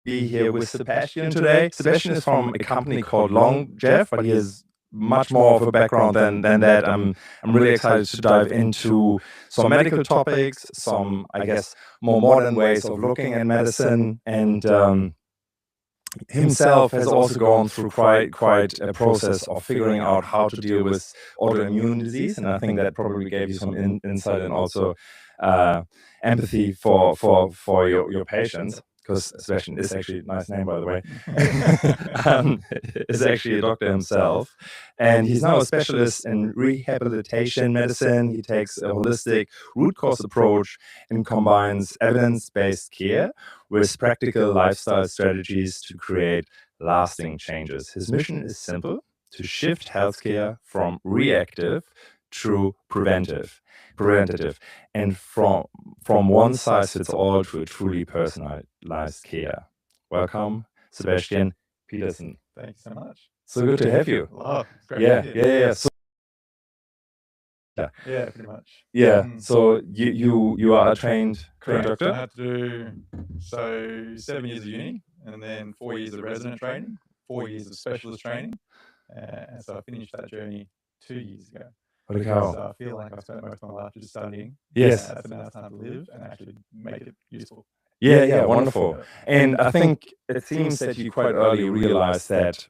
be here with Sebastian today. Sebastian is from a company called Jeff, but he has much more of a background than that. I'm really excited to dive into some medical topics, some, I guess, more modern ways of looking at medicine, and himself has also gone through quite a process of figuring out how to deal with autoimmune disease, and I think that probably gave you some insight and also empathy for your patients, because Sebastian is actually a nice name, by the way. Is actually a doctor himself, and he's now a specialist in rehabilitation medicine. He takes a holistic root cause approach and combines evidence-based care with practical lifestyle strategies to create lasting changes. His mission is simple: to shift healthcare from reactive to preventative, and from one size fits all to a truly personalized care. Welcome, Sebastian Pedersen. Thanks so much. So good to have you. Oh, it's great. Yeah. So, yeah, pretty much. Yeah. So you are a trained doctor. I had to do 7 years of uni, and then 4 years of resident training, 4 years of specialist training, and so I finished that journey 2 years ago. Holy cow. So I feel like I've spent most of my life just studying. Yes. So now it's time to live and actually make it useful. Yeah, wonderful. And I think it seems that you quite early realized that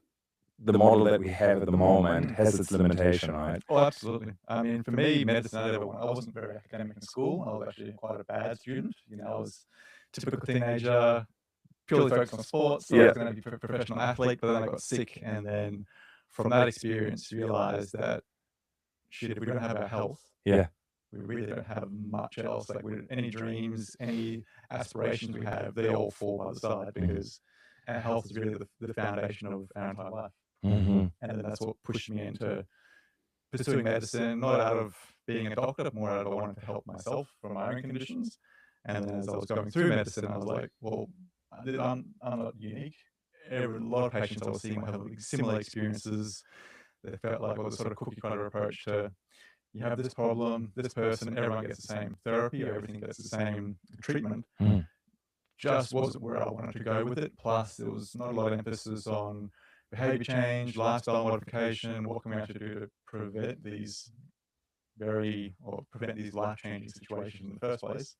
the model that we have at the moment has its limitation, right? Oh, absolutely. I mean, for me, medicine, I wasn't very academic in school. I was actually quite a bad student. I was a typical teenager, purely focused on sports. So I was going to be a professional athlete, but then I got sick. And then from that experience, realized that, shit, if we don't have our health, we really don't have much else. Like, any dreams, any aspirations we have, they all fall by the side, because our health is really the foundation of our entire life. Mm-hmm. And then that's what pushed me into pursuing medicine, not out of being a doctor, but more out of I wanted to help myself from my own conditions. And then as I was going through medicine, I was like, well, I'm not unique. A lot of patients I was seeing have similar experiences. They felt like it was a sort of cookie cutter approach to, you have this problem, this person, everyone gets the same therapy, or everything gets the same treatment. Just wasn't where I wanted to go with it. Plus, there was not a lot of emphasis on behavior change, lifestyle modification. What can we actually do to prevent these life-changing situations in the first place?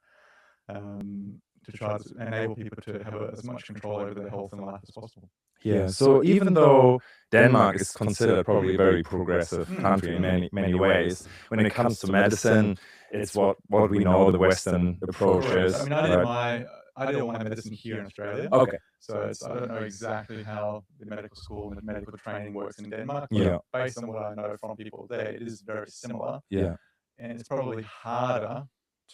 To try to enable people to have as much control over their health and life as possible. Yeah, so even though Denmark is considered probably a very progressive country in many ways, when it comes to medicine, it's what we know the Western approach is. I mean, I did all my medicine here in Australia. Okay. So I don't know exactly how the medical school and the medical training works in Denmark. But based on what I know from people there, it is very similar. Yeah. And it's probably harder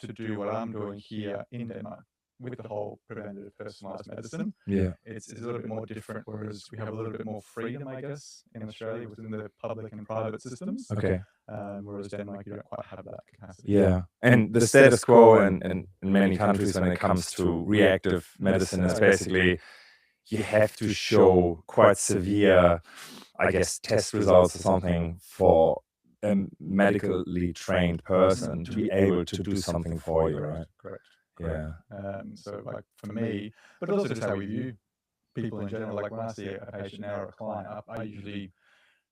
to do what I'm doing here in Denmark with the whole preventative personalised medicine. Yeah. It's a little bit more different, whereas we have a little bit more freedom, I guess, in Australia within the public and private systems. Okay. Whereas Denmark, you don't quite have that capacity. Yeah. And the status quo in many countries when it comes to reactive medicine is basically you have to show quite severe, I guess, test results or something for a medically trained person to be able to do something for you, right? Correct. Yeah. So like for me, but also just how we view people in general. Like when I see a patient now or a client, I usually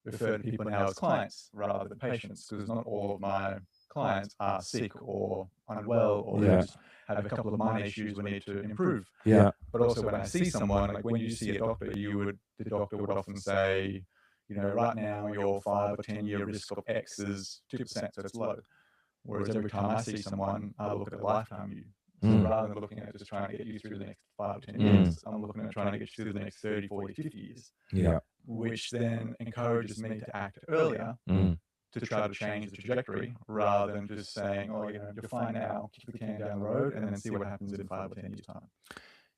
refer to people now as clients rather than patients, because not all of my clients are sick or unwell or just have a couple of minor issues we need to improve. Yeah. But also when I see someone, like when you see a doctor, the doctor would often say, right now your 5 or 10 year risk of X is 2%, so it's low. Whereas every time I see someone, I look at a lifetime view. So rather than looking at just trying to get you through the next 5 or 10 years, I'm looking at trying to get you through the next 30, 40, 50 years. Yeah. Which then encourages me to act earlier to try to change the trajectory, rather than just saying, you're fine now, kick the can down the road, and then see what happens in 5 or 10 years' time.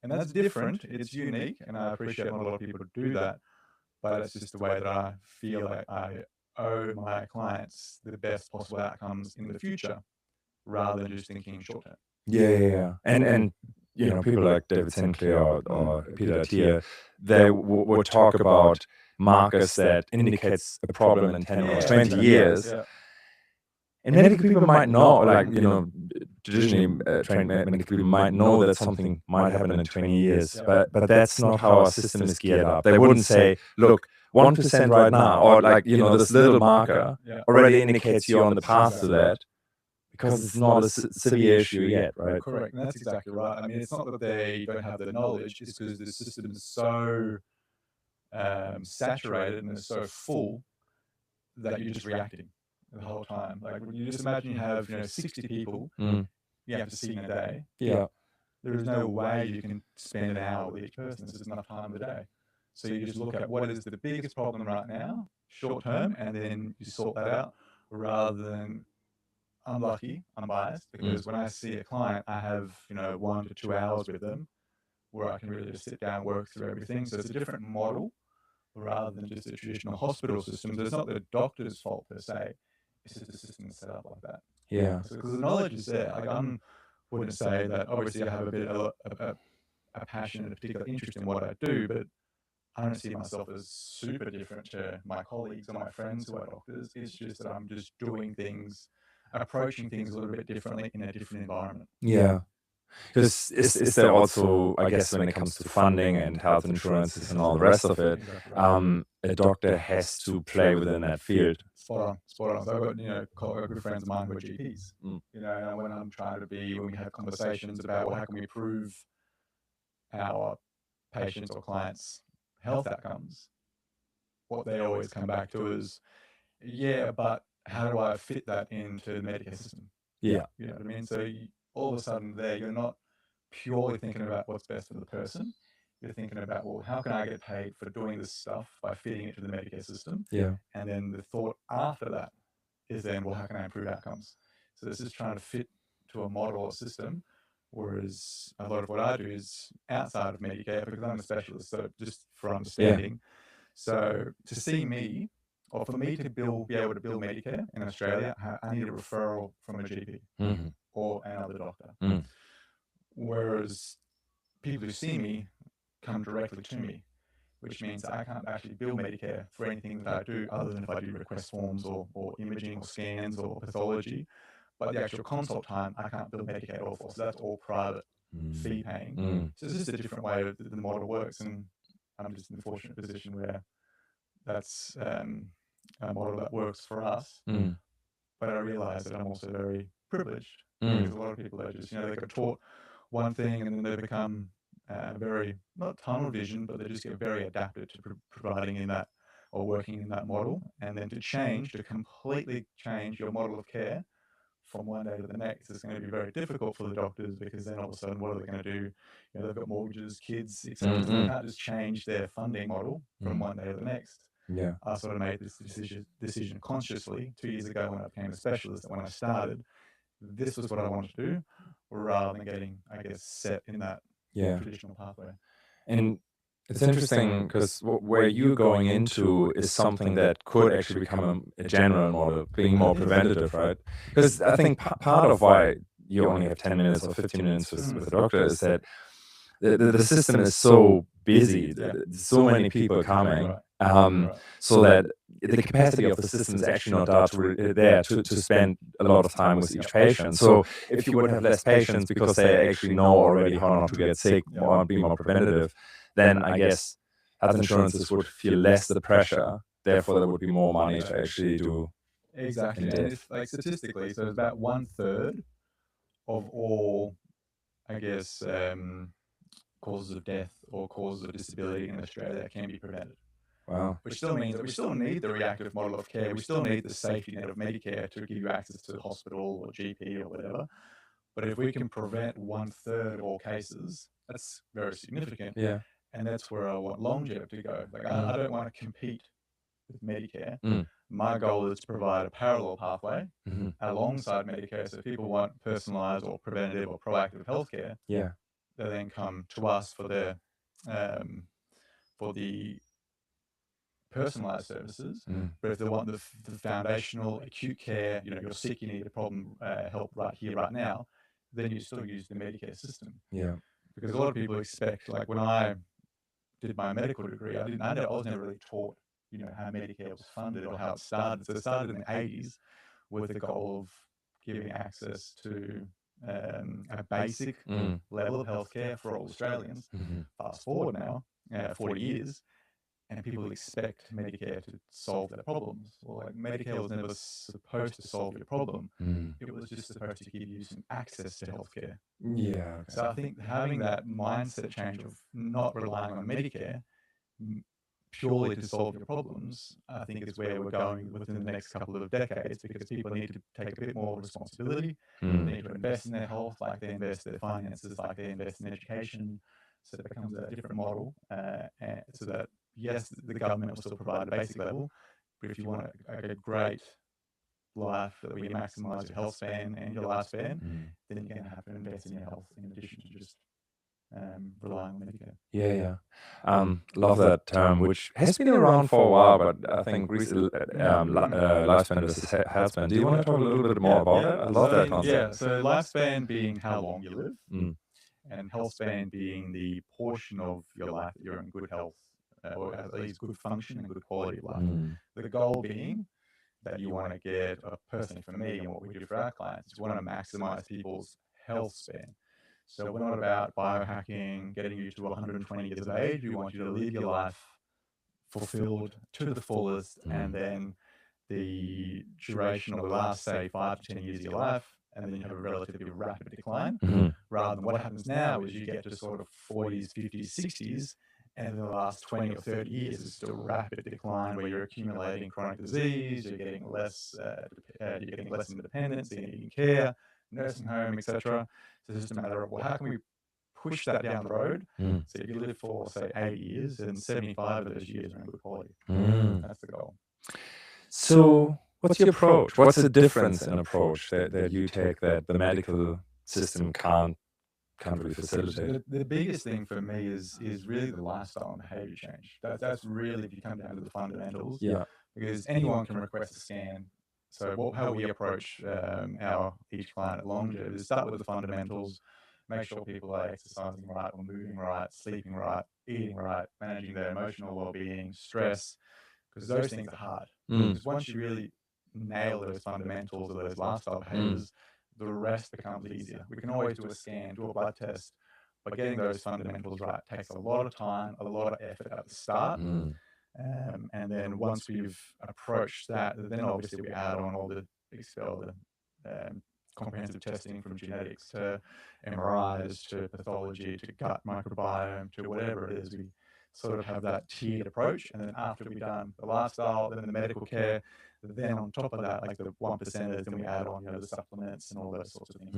And that's different. It's unique, and I appreciate not a lot of people do that, but it's just the way that I feel like I owe my clients the best possible outcomes in the future, rather than just thinking short term. Yeah. And people like David Sinclair or Peter Attia, they would talk about markers that indicates a problem in 10 or 20 years. And medical people might know, like, traditionally trained medical people might know that something might happen in 20 years, but that's not how our system is geared up. They wouldn't say, look, 1% right now, or like, this little marker already indicates you're on the path to that, because it's not a severe issue yet, right? Correct, and that's exactly right. I mean, it's not that they don't have the knowledge, it's because the system is so saturated and is so full that you're just reacting the whole time. Like, when you just imagine you have 60 people you have to see in a day. There is no way you can spend an hour with each person. There's just enough time in the day. So you just look at what is the biggest problem right now, short term, and then you sort that out, rather than, I'm lucky, I'm biased, because when I see a client, I have 1 to 2 hours with them where I can really just sit down and work through everything. So it's a different model rather than just a traditional hospital system. So it's not the doctor's fault per se, it's just the system is set up like that. So, because the knowledge is there. Like, I wouldn't say that obviously I have a passion and a particular interest in what I do, but I don't see myself as super different to my colleagues or my friends who are doctors. It's just that I'm just doing things, approaching things a little bit differently in a different environment. Because is there also, I guess, when it comes to funding and health insurances and all the rest of it, a doctor has to play within that field. Spot on. So I've got good friends of mine who are GPs. And when I'm trying to when we have conversations about, well, how can we improve our patients' or clients' health outcomes, what they always come back to is, but how do I fit that into the Medicare system? You know what I mean? So all of a sudden there, you're not purely thinking about what's best for the person. You're thinking about, well, how can I get paid for doing this stuff by fitting it to the Medicare system? And then the thought after that is then, well, how can I improve outcomes? So this is trying to fit to a model or system, whereas a lot of what I do is outside of Medicare, because I'm a specialist, so just for understanding. So to see me, or for me to be able to bill Medicare in Australia, I need a referral from a GP or another doctor. Whereas people who see me come directly to me, which means that I can't actually bill Medicare for anything that I do, other than if I do request forms or imaging or scans or pathology. But the actual consult time, I can't bill Medicare at all for. So that's all private fee paying. So it's just a different way that the model works. And I'm just in the fortunate position where that's a model that works for us. But I realize that I'm also very privileged, because a lot of people are just, they get taught one thing and then they become very, not tunnel vision, but they just get very adapted to providing in that or working in that model. And then to completely change your model of care from one day to the next is going to be very difficult for the doctors, because then all of a sudden, what are they going to do? They've got mortgages, kids, etc. So they can't just change their funding model from one day to the next. I sort of made this decision consciously 2 years ago when I became a specialist, that when I started, this was what I wanted to do, rather than getting, I guess, set in that traditional pathway. And it's interesting, because where you're going into is something that could actually become a general model, being more preventative, right? Because I think part of why you only have 10 minutes or 15 minutes with a doctor is that the system is so busy, so many people coming, so that the capacity of the system is actually not there to spend a lot of time with each patient. So if you would have less patients because they actually know already how not to get sick or be more preventative, then I guess health insurances would feel less the pressure. Therefore, there would be more money to actually do. Exactly. And it's like statistically, so it's about 1/3 of all, I guess, causes of death or causes of disability in Australia can be prevented. Wow. Which still means that we still need the reactive model of care. We still need the safety net of Medicare to give you access to the hospital or GP or whatever. But if we can prevent 1/3 of all cases, that's very significant. And that's where I want longevity to go. Like, I don't want to compete with Medicare. My goal is to provide a parallel pathway alongside Medicare. So if people want personalised or preventative or proactive healthcare, they then come to us for the personalised services. But if they want the foundational acute care, you're sick, you need a problem, help right here, right now, then you still use the Medicare system. Because a lot of people expect, like when I did my medical degree, I was never really taught, how Medicare was funded or how it started. So it started in the 80s with the goal of giving access to a basic level of healthcare for all Australians. Fast forward now, 40 years, and people expect Medicare to solve their problems. Well, like, Medicare was never supposed to solve your problem. It was just supposed to give you some access to healthcare. Yeah. Okay. So I think having that mindset change of not relying on Medicare purely to solve your problems, I think is where we're going within the next couple of decades, because people need to take a bit more responsibility. They need to invest in their health, like they invest their finances, like they invest in education. So it becomes a different model, and so that, yes, the government will still provide a basic level, but if you want a great life that we maximize your health span and your lifespan, then you're going to have to invest in your health in addition to just relying on Medicare. Yeah. Love that term, which has been around for a while, but I think recently, lifespan versus health span. Do you want to talk a little bit more about that? I love that concept. Yeah, so lifespan being how long you live, and health span being the portion of your life that you're in good health, or at least good function and good quality of life. The goal being that you want to get, personally for me and what we do for our clients, is we want to maximize people's health span. So we're not about biohacking, getting you to 120 years of age. We want you to live your life fulfilled to the fullest, and then the duration of the last, say, 5 to 10 years of your life, and then you have a relatively rapid decline, rather than what happens now is you get to sort of 40s, 50s, 60s, and in the last 20 or 30 years, it's still rapid decline where you're accumulating chronic disease, you're getting less independence, you're needing care, nursing home, etc. So it's just a matter of, well, how can we push that down the road? So if you live for, say, 80 years, and 75 of those years are in good quality. That's the goal. So what's your approach? What's the difference in approach that you take that the medical system can't really facilitate? The biggest thing for me is really the lifestyle and behavior change. That's really, if you come down to the fundamentals. Yeah. Because anyone can request a scan. So how we approach each client at Longevity is start with the fundamentals, make sure people are exercising right or moving right, sleeping right, eating right, managing their emotional well-being, stress, because those things are hard. Because once you really nail those fundamentals or those lifestyle behaviors, the rest becomes easier. We can always do a scan, do a blood test, but getting those fundamentals right takes a lot of time, a lot of effort at the start. And then once we've approached that, then obviously we add on all the comprehensive testing, from genetics to MRIs to pathology to gut microbiome to whatever it is. We sort of have that tiered approach, and then after we've done the lifestyle, then the medical care, then on top of that, like the 1%ers, then we add on, the supplements and all those sorts of things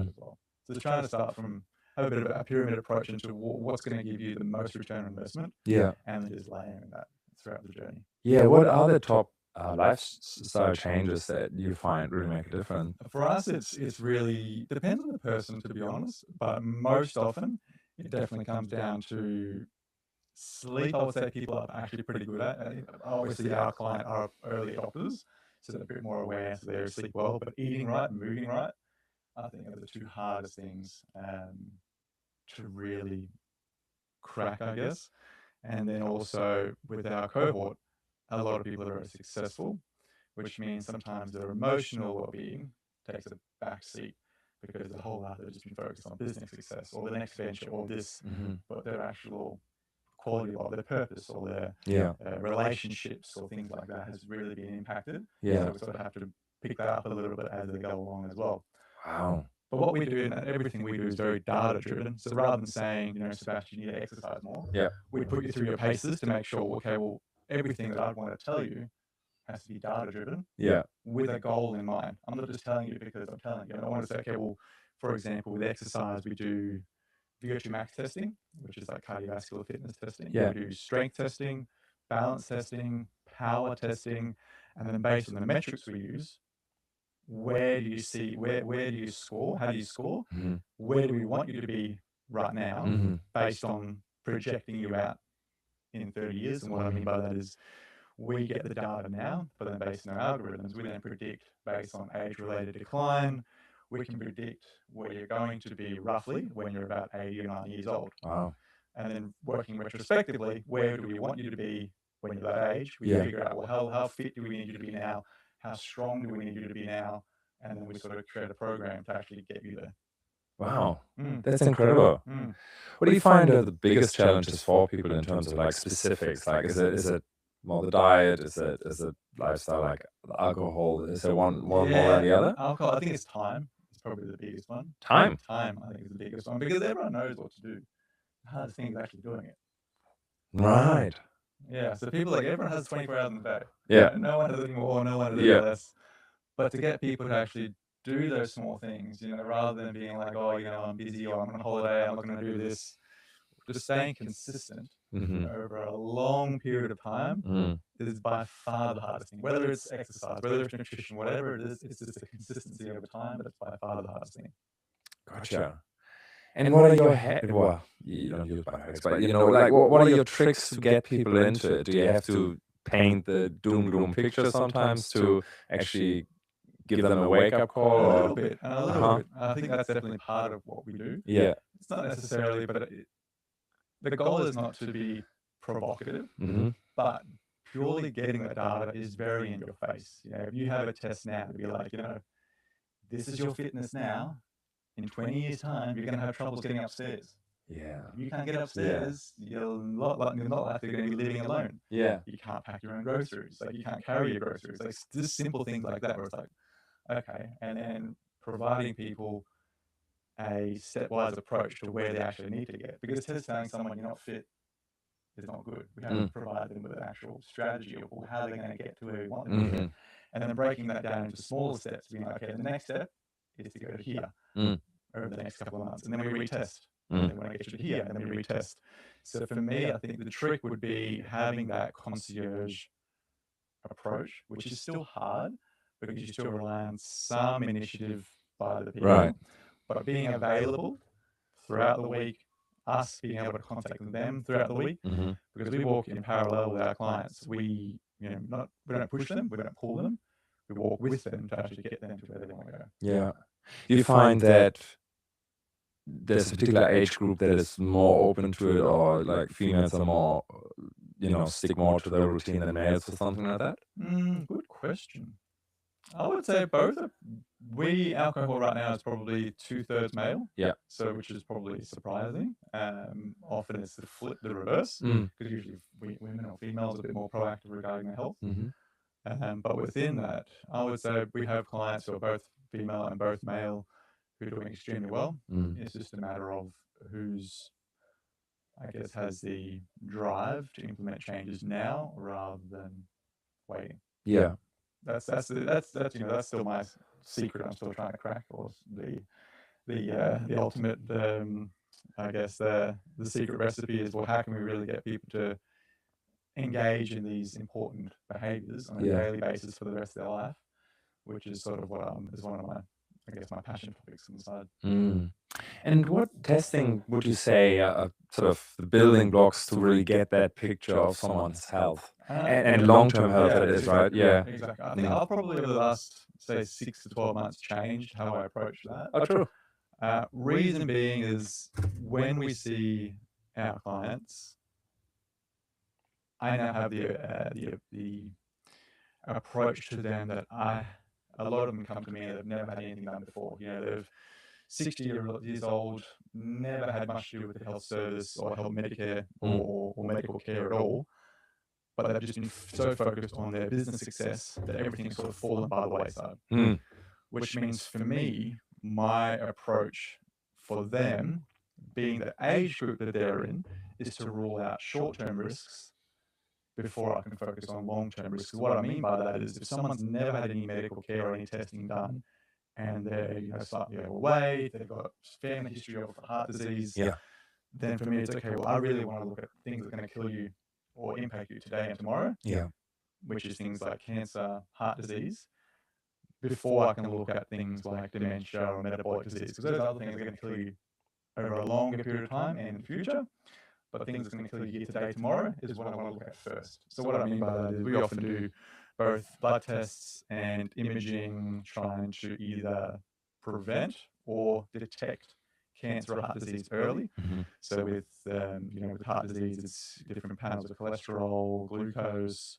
as well. So just trying to start from, have a bit of a pyramid approach into what's going to give you the most return on investment, and then just layering that throughout the journey. Yeah, what are the top lifestyle changes that you find really make a difference? For us, it's really depends on the person, to be honest, but most often it definitely comes down to sleep. I would say people are actually pretty good at. Obviously, our client are early adopters, so they're a bit more aware, so they sleep well. But eating right, moving right, I think are the two hardest things to really crack, I guess. And then also with our cohort, a lot of people are very successful, which means sometimes their emotional well-being takes a back seat because the whole life they've just been focused on business success or the next venture or this, but their actual quality of their purpose or their relationships or things like that has really been impacted. So we sort of have to pick that up a little bit as they go along as well. Wow. But what we do, and everything we do, is very data-driven. So rather than saying, Sebastian, you need to exercise more, we put you through your paces to make sure, okay, well, everything that I want to tell you has to be data-driven with a goal in mind. I'm not just telling you because I'm telling you. I want to say, okay, well, for example, with exercise, we do VO2 max testing, which is like cardiovascular fitness testing. We do strength testing, balance testing, power testing, and then based on the metrics we use, where do you score? How do you score? Where do we want you to be right now based on projecting you out in 30 years? And what I mean by that is we get the data now, but then based on our algorithms, we then predict based on age-related decline. We can predict where you're going to be roughly when you're about 80 or 90 years old. Wow. And then working retrospectively, where do we want you to be when you're that age? We figure out, well, how fit do we need you to be now? How strong do we need you to be now? and then we sort of create a program to actually get you there. Wow, that's incredible. What do you find are the biggest challenges for people in terms of like specifics? Like, is it more the diet? Is it lifestyle, like alcohol? Is there one more than the other? Alcohol, I think it's time. It's probably the biggest one. Time, I think, is the biggest one, because everyone knows what to do. The hardest thing is actually doing it. right? Yeah, so people, like, everyone has 24 hours in the day. Yeah. No one has any more, no one has any less. But to get people to actually do those small things, rather than being like, oh, I'm busy, or I'm on holiday, I'm not going to do this. Just staying consistent over a long period of time is by far the hardest thing. Whether it's exercise, whether it's nutrition, whatever it is, it's just a consistency over time, but it's by far the hardest thing. Gotcha. And what are your well, you don't use biohacks, but like what are your tricks to get people into it? Do you have to paint the doom gloom picture sometimes to actually give them a wake up call? A little bit. I think that's definitely part of what we do. Yeah. It's not necessarily, but the goal is not to be provocative, but purely getting the data is very in your face. If you have a test now to be like, this is your fitness now. In 20 years' time, you're going to have troubles getting upstairs. Yeah. If you can't get upstairs, you're not likely going to be living alone. Yeah. You can't pack your own groceries. Like, you can't carry your groceries. Like, just simple things like that where it's like, okay. And then providing people a stepwise approach to where they actually need to get. Because just telling someone you're not fit is not good. We have to provide them with an actual strategy of how they're going to get to where we want them to get. And then breaking that down into smaller steps, being like, okay, the next step is to go to here over the next couple of months. And then we retest. And then when I get you to here, and then we retest. So for me, I think the trick would be having that concierge approach, which is still hard because you still rely on some initiative by the people. Right. But being available throughout the week, us being able to contact them throughout the week, because we walk in parallel with our clients. We don't push them, we don't pull them. We walk with them to actually get them to where they want to go. Yeah. You find that there's a particular age group that is more open to it, or like females are more, stick more to their routine than males or something like that? Good question. I would say both. Our cohort right now is probably 2/3 male. Yeah. So, which is probably surprising. Often it's the reverse, because usually women or females are a bit more proactive regarding their health. But within that, I would say we have clients who are both female and both male who are doing extremely well. It's just a matter of who's, I guess, has the drive to implement changes now rather than waiting. Yeah. That's still my secret. I'm still trying to crack. Or the ultimate, I guess the secret recipe is, well, how can we really get people to engage in these important behaviors on a daily basis for the rest of their life, which is sort of what is one of my, I guess, my passion topics on the side. And what testing would you say are sort of the building blocks to really get that picture of someone's health and long-term health? That is, right? Yeah. Exactly. I think I'll probably over the last, say, 6 to 12 months changed how I approach that. Oh, true. Reason being is when we see our clients, I now have the approach to them that a lot of them come to me and they've never had anything done before. They've 60 years old, never had much to do with the health service or health Medicare or medical care at all. But they've just been so focused on their business success that everything's sort of fallen by the wayside. Which means for me, my approach for them, being the age group that they're in, is to rule out short-term risks before I can focus on long-term risks. What I mean by that is if someone's never had any medical care or any testing done, and they're slightly overweight, they've got family history of heart disease, then for me it's okay, well, I really want to look at things that are going to kill you or impact you today and tomorrow, which is things like cancer, heart disease, before I can look at things like dementia or metabolic disease, because those other things are going to kill you over a longer period of time and in the future. But things that's going to kill you here today, tomorrow is what I want to look at first. So what I mean by that is we often do both blood tests and imaging, trying to either prevent or detect cancer or heart disease early. So with heart disease, it's different panels of cholesterol, glucose.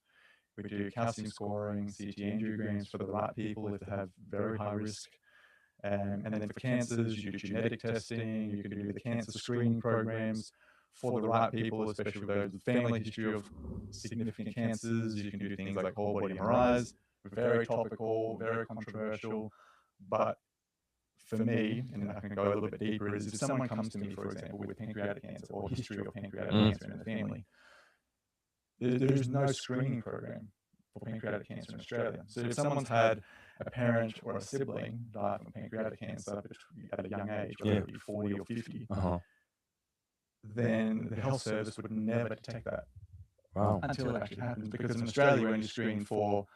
We do calcium scoring, CT angiograms for the right people if they have very high risk. And then for cancers, you do genetic testing, you can do the cancer screening programs for the right people, especially with those with family history of significant cancers. You can do things like whole body MRIs, very topical, very controversial. But for me, and I can go a little bit deeper, is if someone comes to me, for example, with pancreatic cancer or history of pancreatic cancer in the family, there is no screening program for pancreatic cancer in Australia. So if someone's had a parent or a sibling die from pancreatic cancer at a young age, whether it be 40 or 50, then the health service would never detect that until it actually happens. Because in Australia, we're only screening for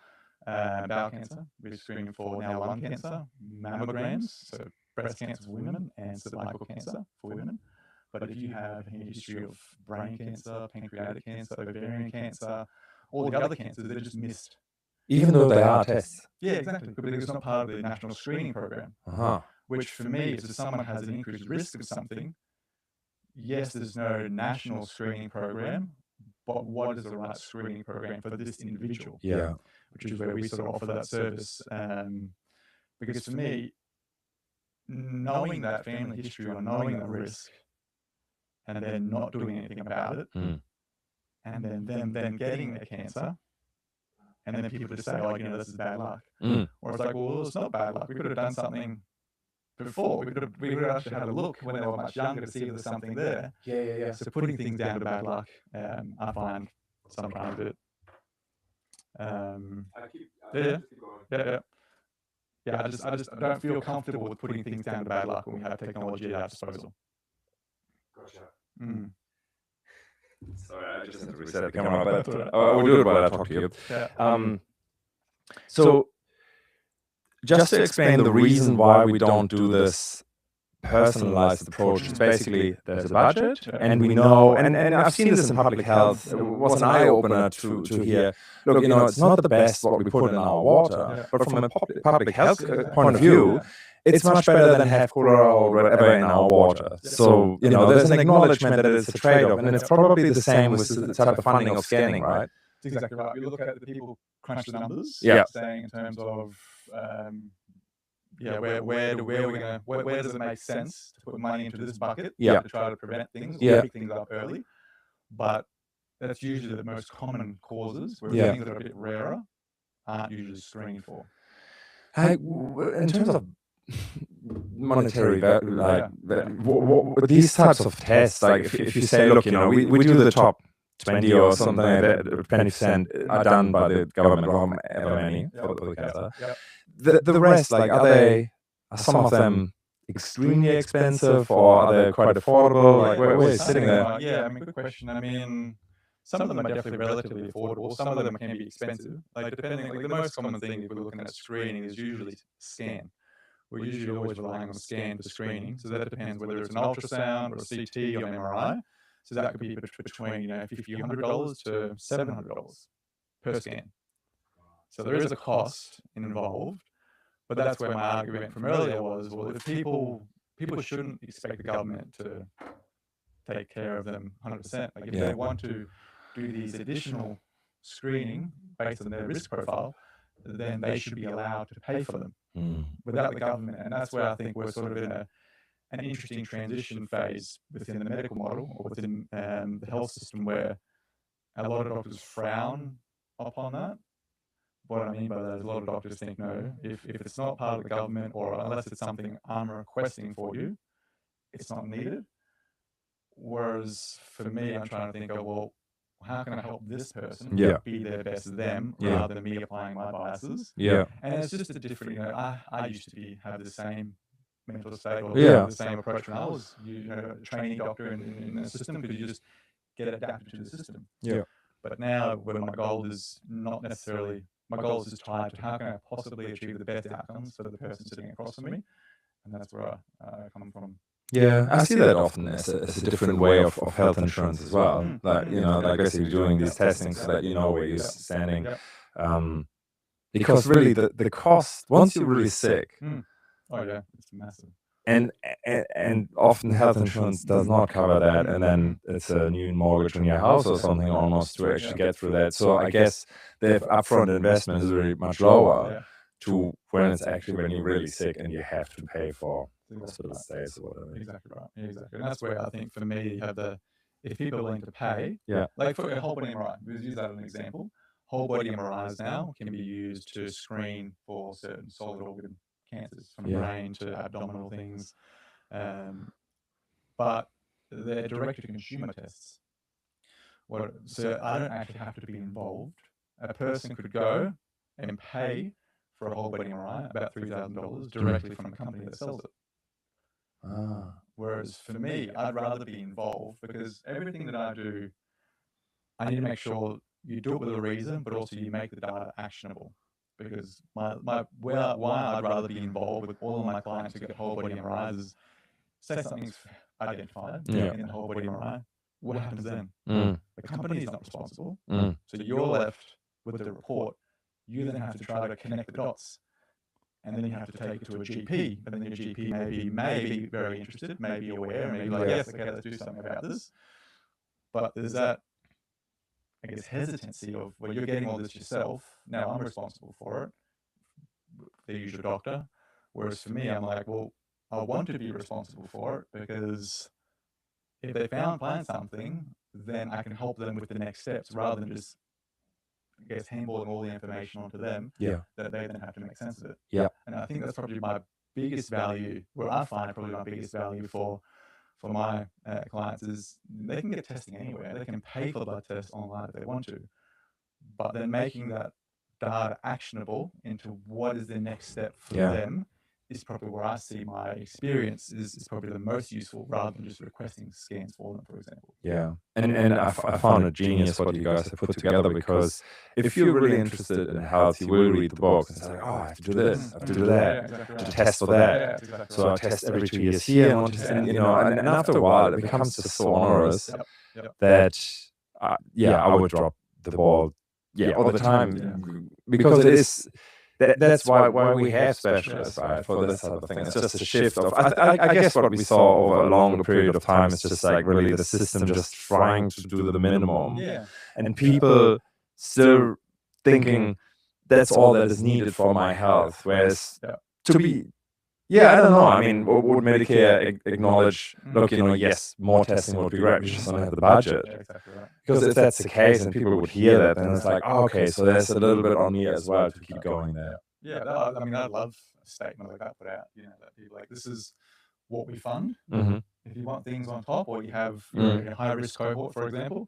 bowel cancer, we're screening for now lung cancer, mammograms, so breast cancer for women, and cervical cancer for women. But if you have a history of brain cancer, pancreatic cancer, ovarian cancer, all the other cancers, they're just missed. Even though they are tests? Yeah, exactly. Because it's not part of the national screening program. Which for me, if someone has an increased risk of something, yes, there's no national screening program, but what is the right screening program for this individual? Yeah. Which is where we sort of offer that service. Because for me, knowing that family history or knowing the risk, and then not doing anything about it, and then getting a cancer, and then people just say, oh, this is bad luck. Or it's like, well, it's not bad luck. We could have done something before. We could have actually had a look when they were much younger to see if there's something there. Yeah. So putting things down to bad luck, I find sometimes a bit. I just don't feel comfortable with putting things down to bad luck when we have technology at our disposal. Gotcha. Sorry, I just had to reset the camera, but I will do it while I talk to you. So, just to explain the reason why we don't do this personalized approach, it's basically there's a budget, and we know, and I've seen this in public health, it was an eye-opener to hear, look, it's not the best what we put in our water, but from a public health point of view, it's much better than have cholera or whatever in our water. So, there's an acknowledgement that it's a trade-off, and it's probably the same with the type of funding of scanning, right? That's exactly right. You look at the people crunch the numbers, saying in terms of, where does it make sense to put money into this bucket to try to prevent things or pick things up early? But that's usually the most common causes, where things that are a bit rarer aren't usually screened for. In terms of monetary value, these types of tests, like if you say, look, we do the top 20 or something like that, 20% are done by the government, or ever many for the cancer. The rest, are some of them extremely expensive, or are they quite affordable? Like, where is sitting there? Good question. Some of them are definitely relatively affordable. Some of them can be expensive. Depending, the most common thing if we're looking at screening is usually scan. We're usually always relying on scan for screening. So that depends whether it's an ultrasound or a CT or an MRI. So that could be between $50, $100 to $700 per scan. So there is a cost involved, but that's where my argument from earlier was, well, if people shouldn't expect the government to take care of them 100%. If they want to do these additional screening based on their risk profile, then they should be allowed to pay for them without the government. And that's where I think we're sort of in an interesting transition phase within the medical model or within the health system, where a lot of doctors frown upon that. What I mean by that is a lot of doctors think, no, if it's not part of the government, or unless it's something I'm requesting for you, it's not needed. Whereas for me, I'm trying to think, well, how can I help this person be their best them rather than me applying my biases? And it's just a different, I used to have the same mental state or the same approach when I was a trainee doctor in the system, because you just get adapted to the system. But now, when my goal is not necessarily, my goal is just tied to how can I possibly achieve the best outcomes for the person sitting across from me, and that's where I come from. I see that often as a different way of health insurance as well. Basically doing these testing so that you know where you're standing. Because really the cost, once you're really sick, it's massive. and often health insurance does not cover that, and then it's a new mortgage on your house or something almost to actually get through that. So I guess the upfront investment is really much lower to when it's actually when you're really sick and you have to pay for hospital stays or whatever. Exactly right. Exactly. And that's where I think for me, you have if people are willing to pay, Yeah. like for a whole body MRI, we'll use that as an example. Whole body MRIs now can be used to screen for certain solid organ cancers, from brain to abdominal things. But they're direct-to-consumer tests. So I don't actually have to be involved. A person could go and pay for a whole body MRI, about $3,000, directly from a company that sells it. Whereas for me, I'd rather be involved, because everything that I do, I need to make sure you do it with a reason, but also you make the data actionable. Because why I'd rather be involved with all of my clients who get whole body MRIs is, say something's identified in the whole body MRI, what happens then? The company is not responsible. So you're left with the report. You then have to try to connect the dots. And then you have to take it to a GP, and then your GP may be very interested, may be aware, and maybe like, yes, okay, let's do something about this. But there's that, I guess, hesitancy of, well, you're getting all this yourself, now I'm responsible for it. They use your doctor. Whereas for me, I'm like, well, I want to be responsible for it, because if they find something, then I can help them with the next steps, rather than just, I guess, handballing all the information onto them that they then have to make sense of it. And I think that's probably my biggest value, where I find probably my biggest value for my clients, is they can get testing anywhere. They can pay for the blood test online if they want to, but then making that data actionable into what is the next step for them is probably where I see my experience is probably the most useful, rather than just requesting scans for them, for example. And I found it genius what you guys have put together, because if you're really interested in health, you will read the book and say, like, oh, I have to do this, I have to do that, to test for that. So I test every 2 years here, and after a while it becomes just so onerous that I would drop the ball all the time, because it is. That's why we have specialists, right, for this type of thing. It's just a shift of, I guess what we saw over a longer period of time is just like really the system just trying to do the minimum. And people still thinking that's all that is needed for my health. Whereas to be, I don't know. I mean, would Medicare acknowledge, look, yes, more testing would be great, we just don't have the budget. Because if that's the case and people would hear that, then it's like, oh, okay, so there's a little bit on me as well to keep going there. I mean, I'd love a statement like that put out, that people like, this is what we fund. If you want things on top, or you have a high-risk cohort, for example,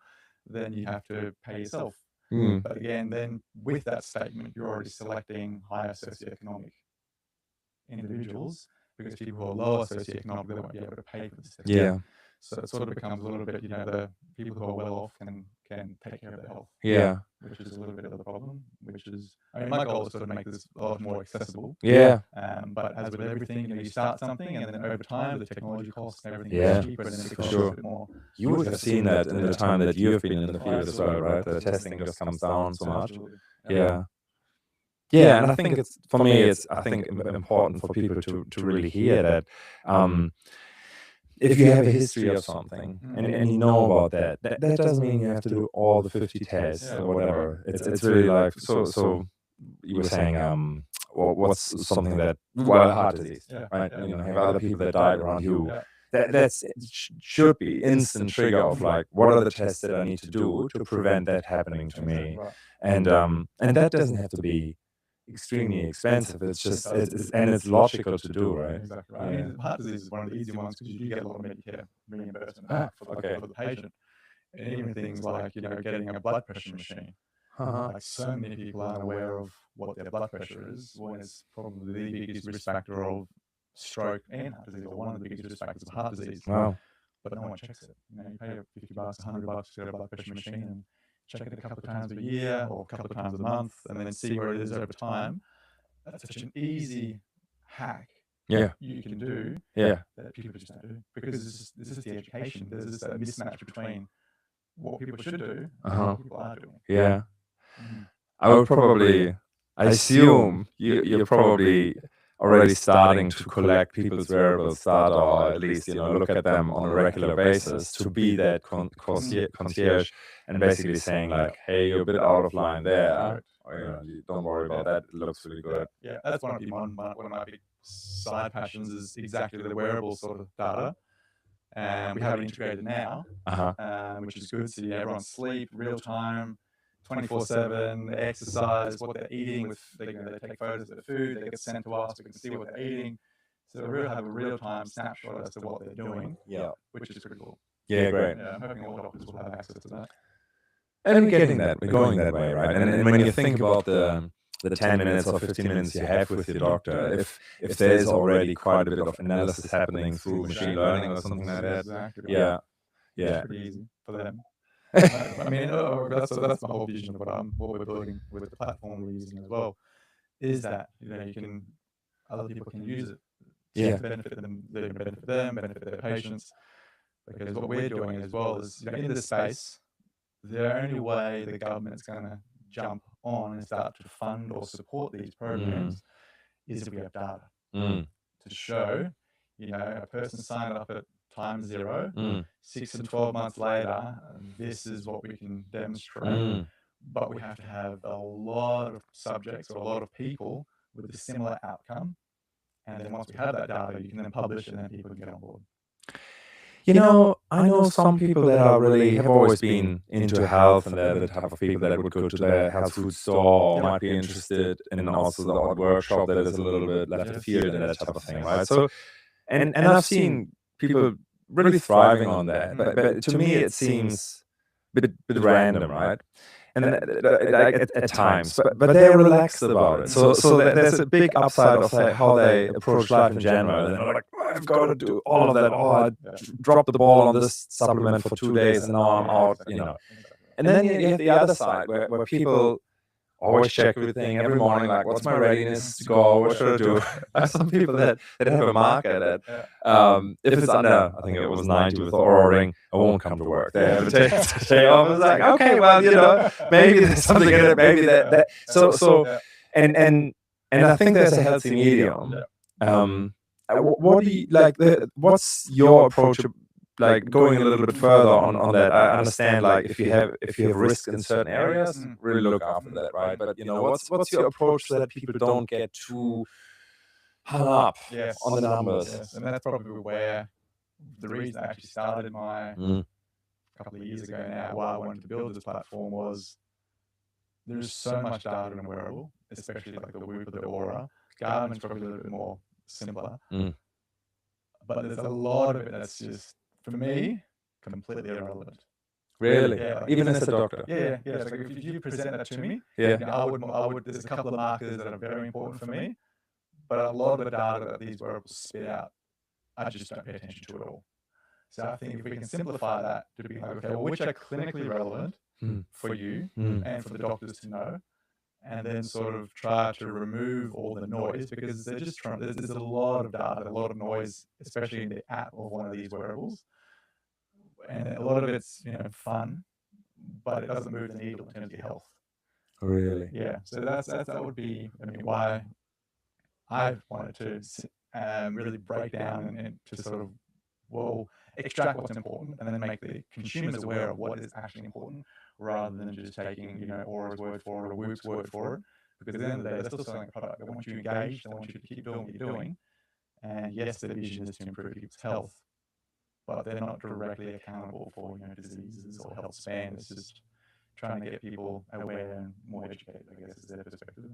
then you have to pay yourself. But again, then with that statement, you're already selecting higher socioeconomic individuals, because people who are lower socioeconomic, they won't be able to pay for this testing. So it sort of becomes a little bit, the people who are well off can take care of their health. Which is a little bit of the problem, which is, I mean, my goal is sort of make this a lot more accessible. But as with everything, you start something, and then over time, the technology costs and everything gets cheaper, and then it becomes a bit more. You would have seen that in the time that you've been in the field as well, right? The testing just comes down so much. And I think it's, for me, it's, I think, important for people to really hear that if you have a history of something and you know about that doesn't mean you have to do all the 50 tests or whatever. It's really like, so you were saying, what's something that, heart disease, right? And you have other people that died around you. That's should be instant trigger of like, what are the tests that I need to do to prevent that happening to me? And that doesn't have to be extremely expensive. It's just it's logical to do, right? Exactly. I mean, heart disease is one of the easy ones, because you do get a lot of Medicare reimbursement for the patient, and even things like getting a blood pressure machine. Like, so many people aren't aware of what their blood pressure is, when it's probably the biggest risk factor of stroke and heart disease, or one of the biggest risk factors of heart disease. Wow. But no one checks it. You pay $50, $100 to get a blood pressure machine, and check it a couple of times a year or a couple of times a month, and then see where it is over time. That's such an easy hack you can do that people just don't do, because this is the education. There's this mismatch between what people should do and what people are doing. I would probably, I assume you're probably already starting to collect people's wearables data, or at least, look at them on a regular basis, to be that concierge and basically saying like, hey, you're a bit out of line there. Or, don't worry about that. It looks really good. Yeah, that's one of my big side passions is exactly the wearable sort of data. And we have it integrated now, which is good. So everyone's sleep, real time, 24/7, exercise, what they're eating. They take photos of their food, they get sent to us, we can see what they're eating. So we have a real time snapshot as to what they're doing, which is pretty cool. Yeah, great. Yeah, I'm hoping all doctors will have access to that. And we're getting that. We're going that way, right? And when you think about the 10 minutes or 15 minutes you have with your doctor, if there's already quite a bit of analysis happening through machine learning or something like that, exactly. Yeah. It's pretty easy for them. I mean, that's the whole vision of what we're building with the platform we're using as well, is that other people can use it to benefit them, benefit their patients. Because what we're doing as well is, in this space, the only way the government's going to jump on and start to fund or support these programs is if we have data to show, a person signed up at time 0, 6 and 12 months later, this is what we can demonstrate. But we have to have a lot of subjects or a lot of people with a similar outcome. And then once we have that data, you can then publish and then people can get on board. I know some people that have always been into health, and they're the type of people that would go to the health food store, or might be interested in also the odd workshop that is a little bit left of field and that type of thing, right? So, and I've seen people really thriving on that, but to me it seems a bit random, right? And like at times, but they're relaxed about it. So there's a big upside of how they approach life in general. And they're like, I've got to do all of that. I dropped the ball on this supplement for 2 days, and now I'm out. And then you have the other side where people always check everything every morning, like, what's my readiness to go? What should I do? Some people that have a marker that if it's under, I think it was 90 with the Oura Ring, I won't come to work. They have to take the day off. It's like, okay, well, maybe there's something in it. Maybe that. So, and I think there's a healthy medium. What do you like? What's your approach? Like going a little bit further on that, I understand. Like if you have risk in certain areas, really look after that, right? But what's your approach so that people don't get too hung up on the numbers? Yes. And that's probably where the reason I actually started my couple of years ago now, why I wanted to build this platform, was there's so much data in a wearable, especially like the Whoop or the Oura. Garmin's probably a little bit more simpler, but there's a lot of it that's just, for me, completely irrelevant. Really? Yeah, even as a doctor? Yeah. So if you present that to me, I would. There's a couple of markers that are very important for me, but a lot of the data that these wearables spit out, I just don't pay attention to at all. So I think if we can simplify that to be like, okay, well, which are clinically relevant for you and for the doctors to know, and then sort of try to remove all the noise, because they're just there's a lot of data, a lot of noise, especially in the app of one of these wearables. And a lot of it's fun, but it doesn't move the needle in terms of your health. Really? Yeah. So that would be, why I wanted to really break down and to sort of extract what's important, and then make the consumers aware of what is actually important, rather than just taking Aura's word for it or Whoop's word for it. Because at the end of the day, they're still selling a product. They want you engaged. They want you to keep doing what you're doing. And yes, the vision is to improve people's health, but they're not directly accountable for diseases or health span. It's just trying to get people aware and more educated, I guess, is their perspective.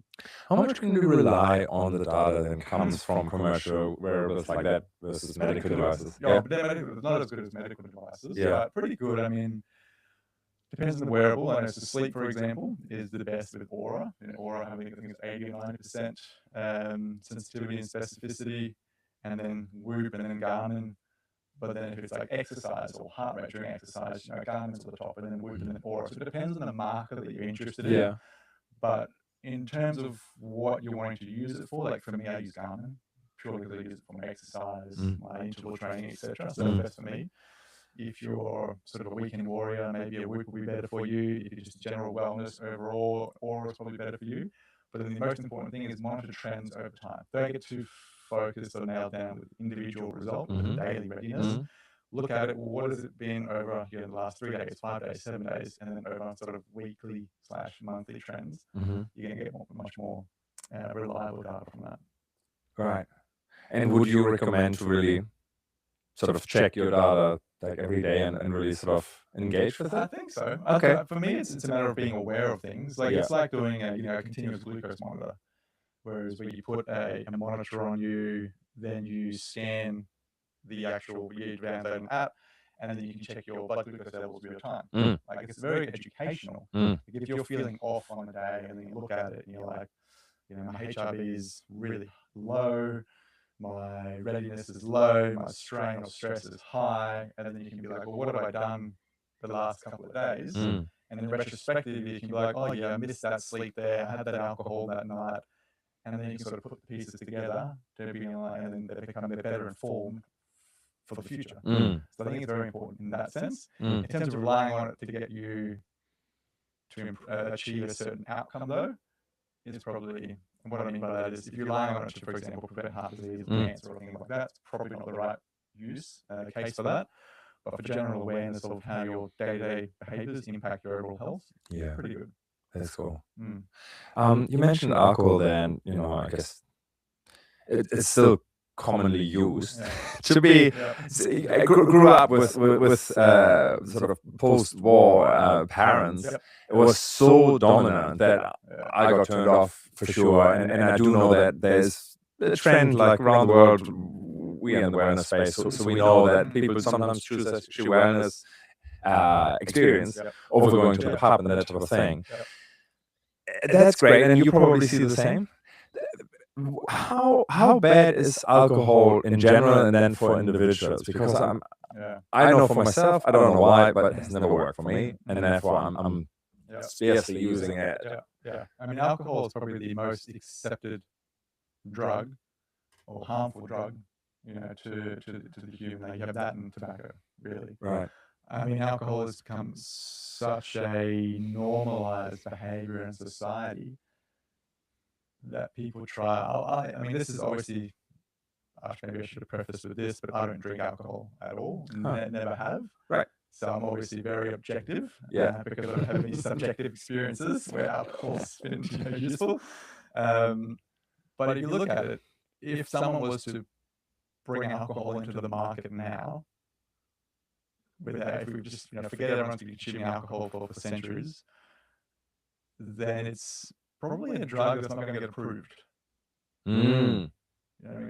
How much can you rely on the data that comes from commercial wearables like that versus medical devices? But they're not as good as medical devices, but pretty good. Depends on the wearable. I know sleep, for example, is the best with Oura. Oura, I think it's 80 or 90% sensitivity and specificity, and then Whoop, and then Garmin. But then if it's like exercise or heart rate during exercise, Garmin's at the top, and then Whoop, and then Oura. So it depends on the marker that you're interested in. Yeah. But in terms of what you're wanting to use it for, like for me, I use Garmin purely because I use it for my exercise, my interval training, etc. So that's best for me. If you're sort of a weekend warrior, maybe a Whoop will be better for you. If you're just general wellness overall, Aura is probably better for you. But then the most important thing is monitor trends over time. Don't get too focused or nailed down with individual result, with the daily readiness. Look at it, well, what has it been over the last 3 days, 5 days, 7 days, and then over sort of weekly/monthly trends. You're going to get much more reliable data from that. Right. And would you recommend to really sort of check your data like every day and really sort of engage with it? I think so. Okay. For me, it's a matter of being aware of things. Like it's like doing a continuous glucose monitor, whereas where you put a monitor on you, then you scan the actual, you download an app, and then you can check your blood glucose levels real time. Like it's very educational. Like if you're feeling off on a day and then you look at it and you're like, my HRV is really low, my readiness is low, my strain or stress is high, and then you can be like, well, what have I done the last couple of days? And then retrospectively, you can be like, oh yeah, I missed that sleep there, I had that alcohol that night, and then you can sort of put the pieces together to be like, and then they become better informed for the future. So I think it's very important in that sense. In terms of relying on it to get you to achieve a certain outcome, though, is probably, and what I mean by that is if you're relying on it to, for example, prevent heart disease or cancer or anything like that, it's probably not the right case for that. But for general awareness of how your day-to-day behaviors impact your overall health, pretty good. That's cool. You mentioned alcohol then, I guess it's still commonly used to be. I grew up with sort of post-war parents. It was so dominant that I got turned off for sure, and I do know that there's a trend like around the world. We are in the wellness space, so we know that people sometimes choose actually wellness experience over going to the pub and that type of thing. That's great, and you probably see the same. How bad is alcohol in general and then for individuals? Because I know for myself, I don't know why, but it's never worked for me, and therefore I'm fiercely using it. I mean, alcohol is probably the most accepted drug or harmful drug, to the human. You have that and tobacco, really. Right. I mean, alcohol has become such a normalized behavior in society that people try. I mean, this is obviously, maybe I should have prefaced with this, but I don't drink alcohol at all. Never have. Right. So I'm obviously very objective. Because I don't have any subjective experiences where alcohol's been useful. But if you look at it, if someone was to bring alcohol into the market now, if we just forget everyone's been consuming alcohol for centuries, then it's probably a drug that's not going to get approved. I mean,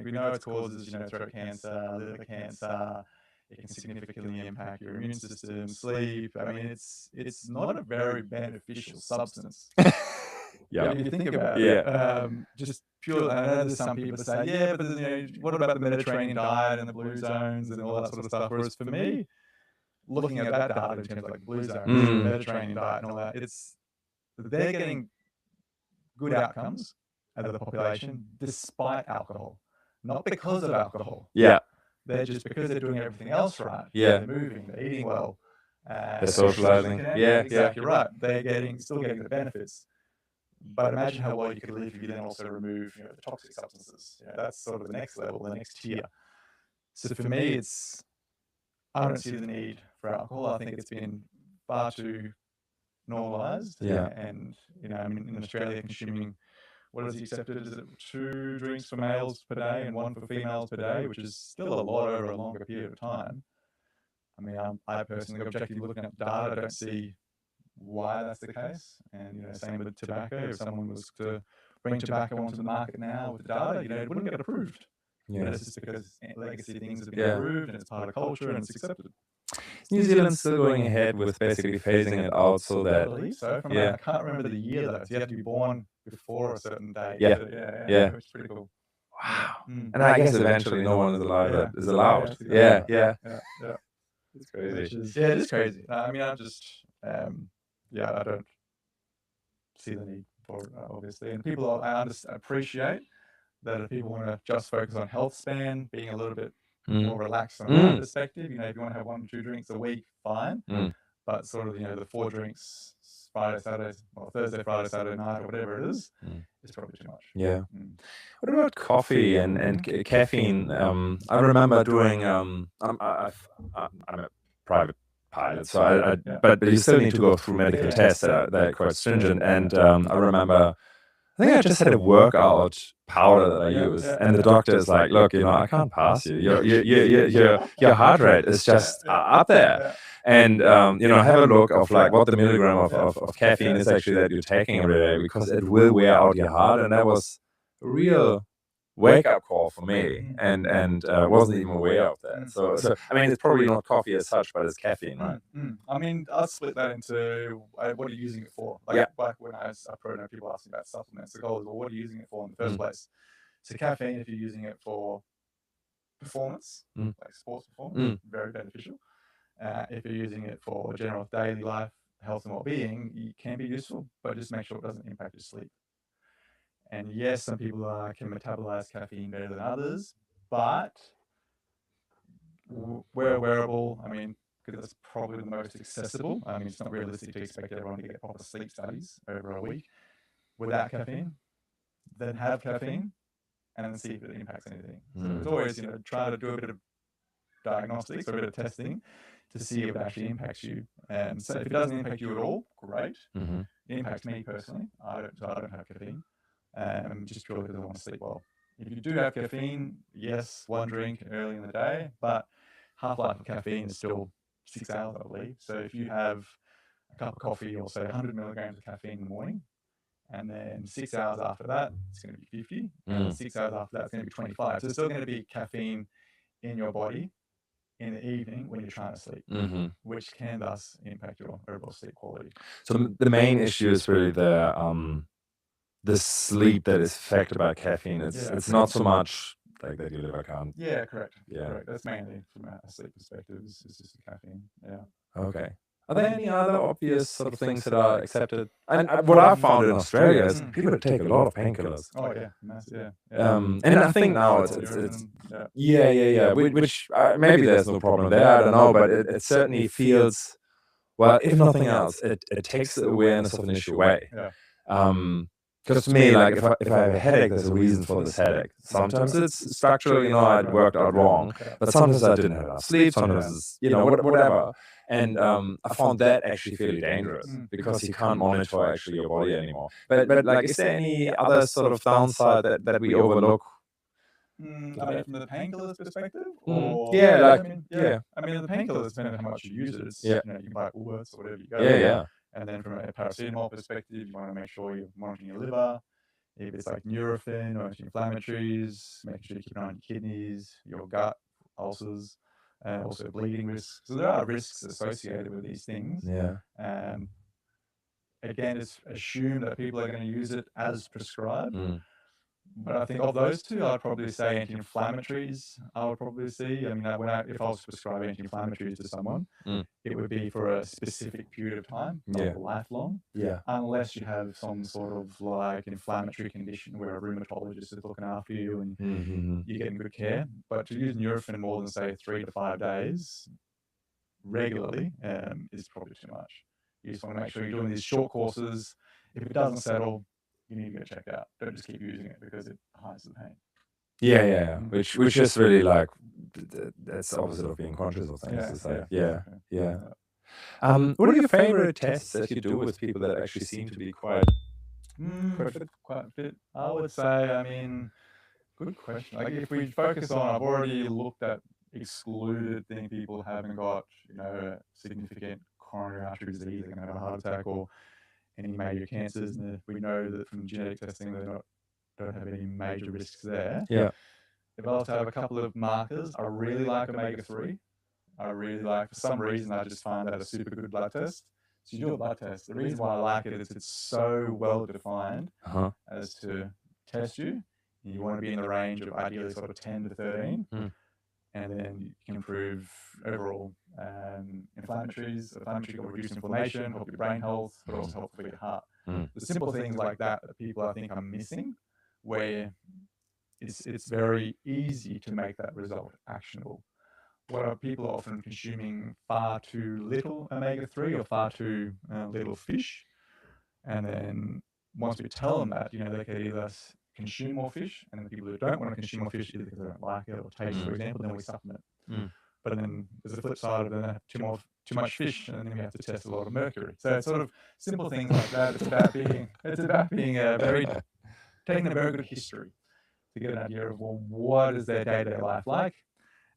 we know it causes throat cancer, liver cancer. It can significantly impact your immune system, sleep. I mean, it's not a very beneficial substance. If you think about it, just pure. I know there's some people that say, but what about the Mediterranean diet and the blue zones and all that sort of stuff? Whereas for me, looking at that data in terms of like blue zones, Mediterranean diet and all that, they're getting good outcomes out of the population despite alcohol, not because of alcohol. They're just because they're doing everything else right. They're moving, they're eating well, they're socializing. Exactly right. They're still getting the benefits. But imagine how well you could live if you then also remove the toxic substances. That's sort of the next level, the next tier. So for me, I don't see the need for alcohol. I think it's been far too normalized. And I mean, in Australia, consuming, what is accepted? Is it 2 drinks for males per day and 1 for females per day, which is still a lot over a longer period of time. I mean, I personally, objectively looking at data, don't see why that's the case. And same with tobacco. If someone was to bring tobacco onto the market now with the data, it wouldn't get approved. It's just because legacy things have been approved and it's part of culture and it's accepted. New Zealand's still going ahead with basically phasing it out so that. I believe so. I can't remember the year though. So you have to be born before a certain date. Which is pretty cool. Wow. And I guess eventually no one is allowed. It's crazy. It is crazy. I mean, I just, I don't see the need for it, obviously. And people, I appreciate that if people want to just focus on health span, being a little bit more relaxed from that perspective, if you want to have 1 or 2 drinks a week, fine. But sort of, the 4 drinks Thursday, Friday, Saturday night, or whatever it is, it's probably too much. Yeah. What about coffee and caffeine? I remember doing. I'm a private pilot, so but you still need to go through medical tests that are quite stringent. And I remember, I think I just had a workout powder that I use, and the doctor is like, "Look, I can't pass you. Your heart rate is just up there." And have a look of like what the milligram of caffeine is actually that you're taking every day, because it will wear out your heart. And that was a real wake-up call for me, and wasn't even aware of that. So I mean, it's probably not coffee as such, but it's caffeine, right? I mean, I'll split that into what are you using it for? Like when I know people asking about supplements, the goal is, well, what are you using it for in the first place? So caffeine, if you're using it for performance, like sports performance, very beneficial. If you're using it for general daily life, health and well-being, it can be useful, but just make sure it doesn't impact your sleep. And yes, some people can metabolize caffeine better than others, but we're wearable. I mean, because that's probably the most accessible. I mean, it's not realistic to expect everyone to get proper sleep studies over a week without caffeine. Then have caffeine and then see if it impacts anything. So it's always, try to do a bit of diagnostics or a bit of testing to see if it actually impacts you. And so if it doesn't impact you at all, great. It impacts me personally. I don't have caffeine. Just purely because I want to sleep well. If you do have caffeine, yes, one drink early in the day, but half-life of caffeine is still 6 hours, I believe. So if you have a cup of coffee or say 100 milligrams of caffeine in the morning, and then 6 hours after that, it's going to be 50, and 6 hours after that, it's going to be 25. So there's still going to be caffeine in your body in the evening when you're trying to sleep, which can thus impact your overall sleep quality. So the main issue is really the sleep that is affected by caffeine. It's not so much like that your liver can't. Yeah, correct. Yeah, correct. That's mainly from a sleep perspective. It's just the caffeine. Yeah. Okay. Are there any other obvious sort of things that are accepted? And what I've found in Australia is people take a lot of painkillers. Oh yeah, massive. And I think now it's which maybe there's no problem there. I don't know, but it certainly feels, well, if nothing else, it takes the awareness of an issue away. Because to me, like if I have a headache, there's a reason for this headache. Sometimes it's structural, I'd worked out wrong, but sometimes I didn't have enough sleep. Sometimes it's, whatever. And I found that actually fairly dangerous because you can't monitor actually your body anymore. But like, is there any other sort of downside that we overlook? I mean, from the painkillers perspective, or I mean, the painkillers, depending on how much you use it, it's, you can buy Woolworths or whatever you go. And then from a paracetamol perspective, you want to make sure you're monitoring your liver. If it's like Nurofen or anti-inflammatories, making sure you keep an eye on your kidneys, your gut, ulcers, also bleeding risks. So there are risks associated with these things. Again, it's assumed that people are going to use it as prescribed. But I think of those two, I'd probably say anti-inflammatories. I would probably see. I mean, if I was to prescribe anti-inflammatories to someone, it would be for a specific period of time, not lifelong. Unless you have some sort of like inflammatory condition where a rheumatologist is looking after you and you're getting good care. But to use Nurofen more than say 3 to 5 days regularly is probably too much. You just want to make sure you're doing these short courses. If it doesn't settle, you need to get checked out. Don't just keep using it because it hides the pain. Which is really like that's the opposite of being conscious of things. What are your favorite tests that you do with people that actually seem to be quite fit? I would say, I mean, good question. Like if we focus on, I've already looked at excluded thing people haven't got, significant coronary artery disease, they're going to have a heart attack or any major cancers, and we know that from genetic testing they don't have any major risks there. If I was to have a couple of markers, I really like omega-3. For some reason, I just find that a super good blood test. So you do a blood test. The reason why I like it is it's so well defined as to test you. You want to be in the range of ideally sort of 10 to 13. And then you can improve overall inflammatory will reduce inflammation, help your brain health, but also help for your heart. The simple things like that people I think are missing, where it's very easy to make that result actionable. What people are often consuming far too little omega-3 or far too little fish. And then once we tell them that, they can either consume more fish, and the people who don't want to consume more fish, either because they don't like it or taste, for example, then we supplement. But then there's the flip side of it, they have too much fish, and then we have to test a lot of mercury. So it's sort of simple things like that. It's about being taking a very good history to get an idea of, well, what is their day-to-day life like,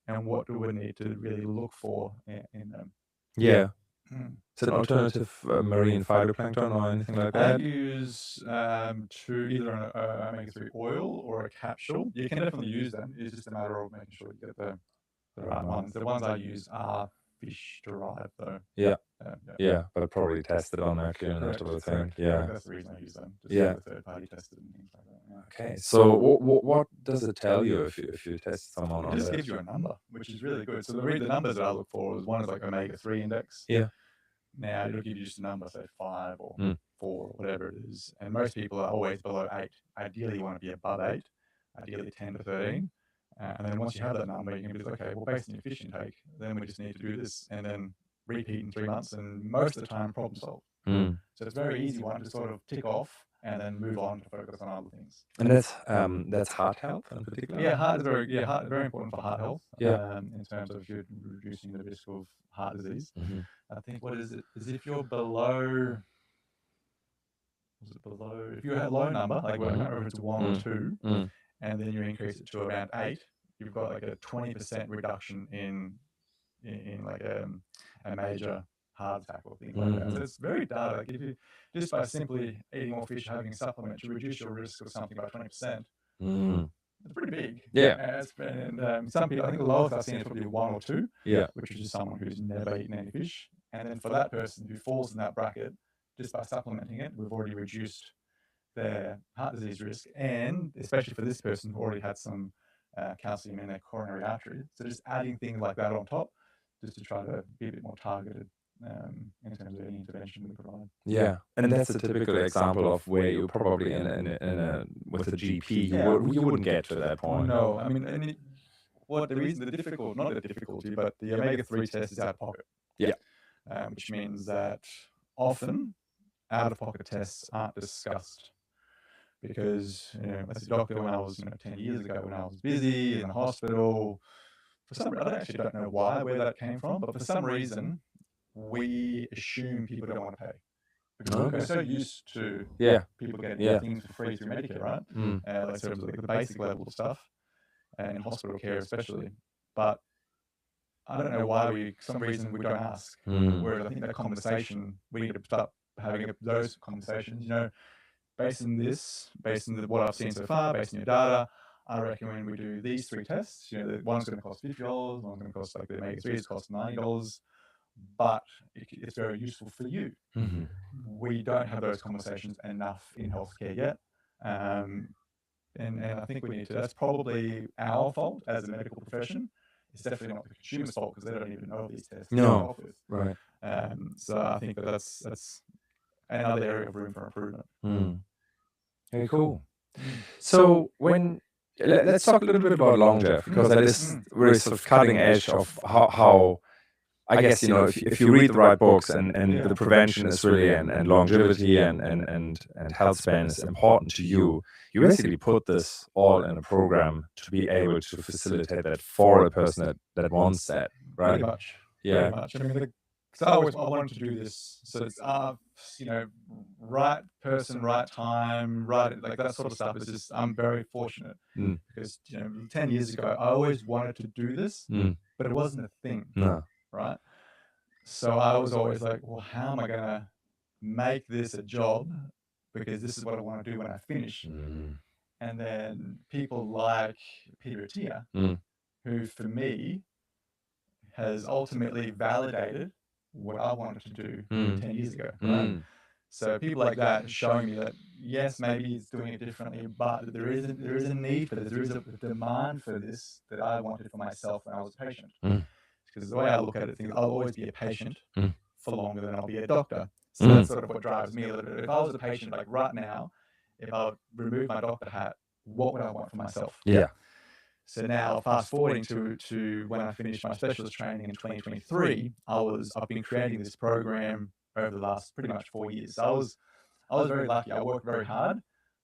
and what do we need to really look for in them. Yeah. Is it an alternative marine phytoplankton or anything like that? I use either an omega-3 oil or a capsule. You can definitely use them. It's just a matter of making sure you get the right ones. The ones I use are fish derived, though. Yeah, but probably tested on mercury and that sort of thing. Yeah, that's the reason I use them. Just third party tested and things like that. Yeah. Okay, so what does it tell you if you test someone on that? It just that? gives you a number, which is really good. So the numbers that I look for is one is like omega-3 index. Yeah. Now it'll give you just a number, say 5 or 4 or whatever it is. And most people are always below 8. Ideally, you want to be above 8. Ideally, 10 to 13. And then once you have that number, you can be like, okay, well, based on your fish intake, then we just need to do this, and then repeat in 3 months, and most of the time, problem solved. So it's a very easy one to sort of tick off and then move on to focus on other things. And that's heart health in particular? Yeah, heart is very important for heart health. Yeah. In terms of you're reducing the risk of heart disease. I think, what is it? Is if you're below, if you have a low number, like I can't remember if it's 1 or 2, and then you increase it to around 8, you've got like a 20% reduction in like a major heart attack or things like that. So it's very data. Like if you just by simply eating more fish, having a supplement, you reduce your risk of something by 20%. It's pretty big. Yeah. And some people, I think the lowest I've seen is probably 1 or 2. Yeah. Which is just someone who's never eaten any fish. And then for that person who falls in that bracket, just by supplementing it, we've already reduced their heart disease risk, and especially for this person who already had some calcium in their coronary artery. So just adding things like that on top, just to try to be a bit more targeted in terms of any intervention we provide. Yeah, and that's a typical example of where you probably with a GP you wouldn't get to that point. No, I mean, the difficulty, but the omega-3 test is out of pocket. Yeah, which means that often out-of-pocket tests aren't discussed. Because, as a doctor, when I was 10 years ago, when I was busy in the hospital, for some reason, I actually don't know where that came from, but for some reason, we assume people don't want to pay. Because we're so used to people getting things for free through Medicare, right? Like sort of like the basic level of stuff, and in hospital care especially. But I don't know why some reason we don't ask. Whereas I think that conversation, we need to start having those conversations, based on what I've seen so far, based on your data, I recommend we do these 3 tests. One's going to cost $50, one's going to cost, like the omega-3 is cost $90, but it's very useful for you. We don't have those conversations enough in healthcare yet. And I think we need to. That's probably our fault as a medical profession. It's definitely not the consumer's fault, because they don't even know these tests. No, right. So I think that's another area of room for improvement. Very cool. So let's talk a little bit about longevity, because that is really sort of cutting edge of how I guess, if you read the right books and the prevention is really and longevity and health span is important to you, you basically put this all in a program to be able to facilitate that for a person that wants that, right? Pretty much. Yeah. Pretty much. I mean, I wanted to do this. So it's, right person, right time, right, like that sort of stuff is just, I'm very fortunate because, 10 years ago, I always wanted to do this, but it wasn't a thing. No. Right? So I was always like, well, how am I going to make this a job? Because this is what I want to do when I finish. And then people like Peter Attia, who for me has ultimately validated what I wanted to do 10 years ago. Right? So people like that showing me that, yes, maybe he's doing it differently, but there is a need for this. There is a demand for this that I wanted for myself when I was a patient. Because the way I look at it, I'll always be a patient for longer than I'll be a doctor. So that's sort of what drives me a little bit. If I was a patient, like right now, if I would remove my doctor hat, what would I want for myself? Yeah. So now, fast forwarding to when I finished my specialist training in 2023, I've been creating this program over the last pretty much 4 years. So I was very lucky. I worked very hard.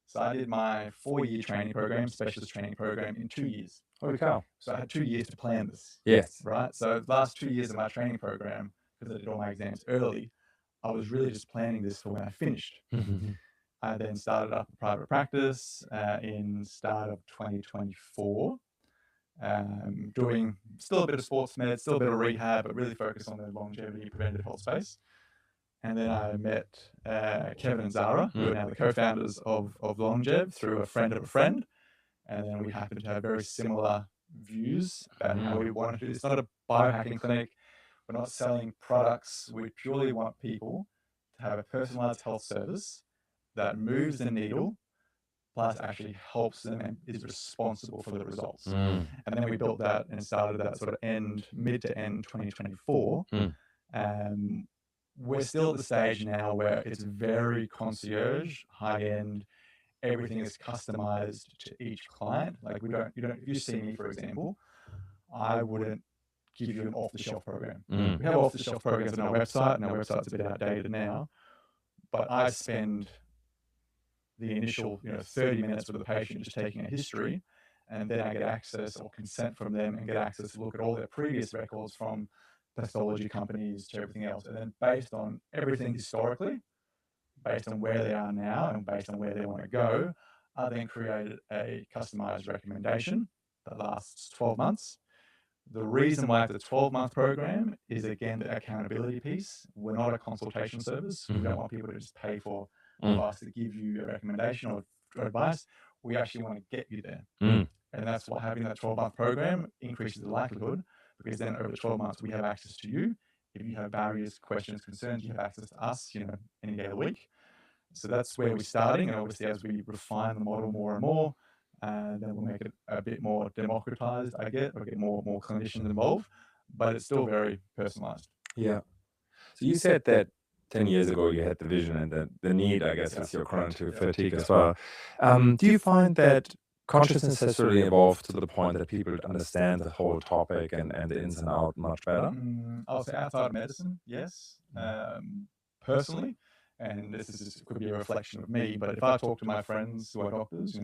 So I did my 4-year training program, specialist training program, in 2 years. Holy cow. So I had 2 years to plan this. Yes. Right? So the last 2 years of my training program, because I did all my exams early, I was really just planning this for when I finished. I then started up a private practice in start of 2024, doing still a bit of sports med, still a bit of rehab, but really focused on the longevity preventative health space. And then I met Kevin and Zara, who are now the co-founders of Longev, through a friend of a friend. And then we happen to have very similar views about how we want to do this. It's not a biohacking clinic. We're not selling products. We purely want people to have a personalized health service that moves the needle, plus actually helps them and is responsible for the results. And then we built that and started that sort of mid to end 2024. We're still at the stage now where it's very concierge, high end. Everything is customized to each client. Like if you see me, for example, I wouldn't give you an off-the-shelf program. We have off-the-shelf programs on our website, and our website's a bit outdated now. But I spend the initial 30 minutes with the patient just taking a history, and then I get access or consent from them and get access to look at all their previous records from pathology companies to everything else. And then based on everything historically, based on where they are now and based on where they want to go, I then created a customized recommendation that lasts 12 months. The reason why it's a 12-month program is, again, the accountability piece. We're not a consultation service. We don't want people to just pay for advice to give you a recommendation or advice. We actually want to get you there. And that's why having that 12-month program increases the likelihood, because then over 12 months, we have access to you. If you have barriers, questions, concerns, you have access to us, any day of the week. So that's where we're starting. And obviously, as we refine the model more and more, then we'll make it a bit more democratized, or get more clinicians involved, but it's still very personalized. Yeah. So you said that 10 years ago you had the vision and the need, I guess, with your chronic fatigue as well. Do you find that consciousness has really evolved to the point that people understand the whole topic and the ins and outs much better? I'll say outside of medicine, yes. Personally, and could be a reflection of me, but if I talk to my friends who are doctors,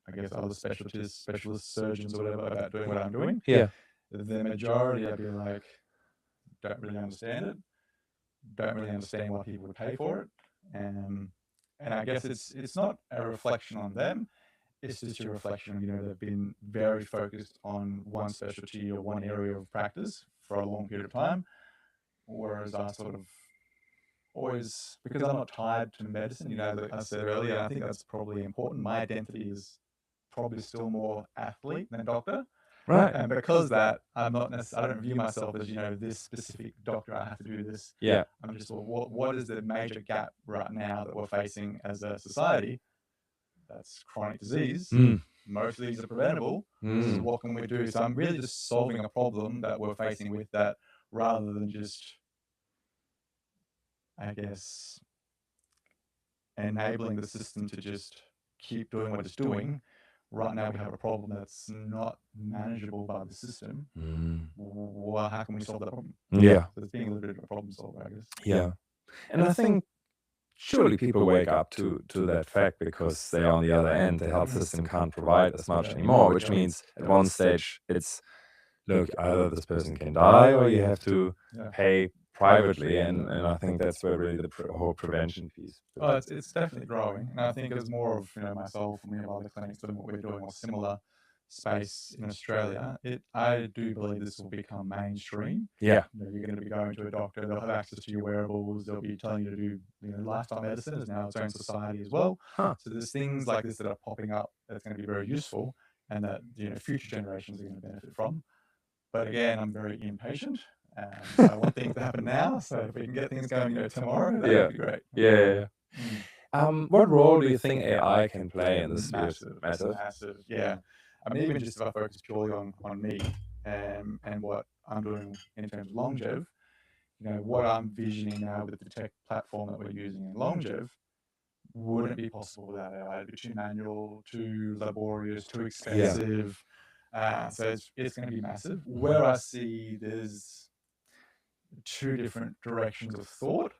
I guess other specialists, surgeons, or whatever, about doing what I'm doing, the majority, I'd be like, don't really understand it, don't really understand why people would pay for it, and I guess it's not a reflection on them. It's just a reflection of, they've been very focused on one specialty or one area of practice for a long period of time, whereas I sort of always, because I'm not tied to medicine, like I said earlier, I think that's probably important. My identity is probably still more athlete than doctor. Right. And because that, I don't view myself as, this specific doctor, I have to do this. Yeah. I'm just, what is the major gap right now that we're facing as a society? That's chronic disease. Most of these are preventable. So what can we do? So I'm really just solving a problem that we're facing with that, rather than just, I guess, enabling the system to just keep doing what it's doing. Right now we have a problem that's not manageable by the system. Well, how can we solve that problem? Yeah. So it's being a little bit of a problem solver, I guess. Yeah. And I think surely people wake up to that fact, because they're on the other end. The health system can't provide as much anymore, which means at one stage it's, look, either this person can die or you have to pay privately. And I think that's where really the whole prevention piece. Oh, it's definitely growing. And I think as more of, myself and we have other clinics doing what we're doing, or similar space in Australia, I do believe this will become mainstream. Yeah. You're going to be going to a doctor, they'll have access to your wearables, they'll be telling you to do, lifestyle medicine is now its own society as well. So there's things like this that are popping up that's going to be very useful, and that, future generations are going to benefit from. But again, I'm very impatient. I want things to happen now. So if we can get things going, tomorrow, that would be great. Yeah. What role do you think AI can play in this? Massive. Yeah. I mean, even just if I focus purely on me and what I'm doing in terms of Longev, what I'm visioning now with the tech platform that we're using in Longev wouldn't be possible without AI. It'd be too manual, too laborious, too expensive. So it's going to be massive. Where I see there's two different directions of thought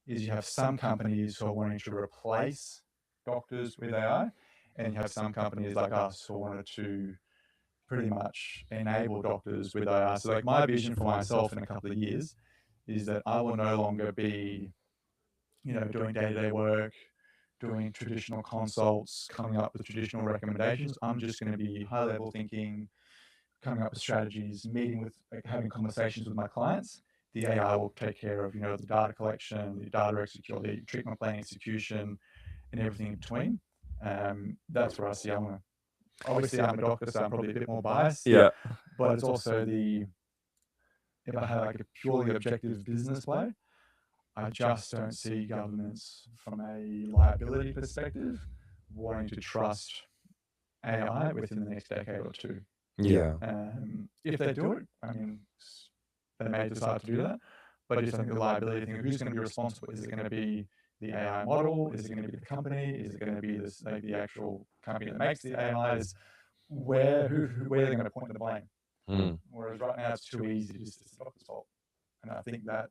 is you have some companies who are wanting to replace doctors with AI, and you have some companies like us who wanted to pretty much enable doctors with AI. So like my vision for myself in a couple of years is that I will no longer be, doing day-to-day work, doing traditional consults, coming up with traditional recommendations. I'm just going to be high-level thinking, coming up with strategies, meeting with, having conversations with my clients. The AI will take care of, the data collection, the data execution, the treatment plan execution, and everything in between. That's where I see obviously I'm a doctor, so I'm probably a bit more biased. Yeah. But it's also if I had like a purely objective business play, I just don't see governments from a liability perspective wanting to trust AI within the next decade or two. Yeah. If they do it, I mean, they may decide to do that, but I just think the liability thing, who's going to be responsible? Is it going to be the AI model? Is it going to be the company? Is it going to be the actual company that makes the AIs? Where are they going to point the blame? Whereas right now it's too easy to just, it's the doctor's fault. And I think that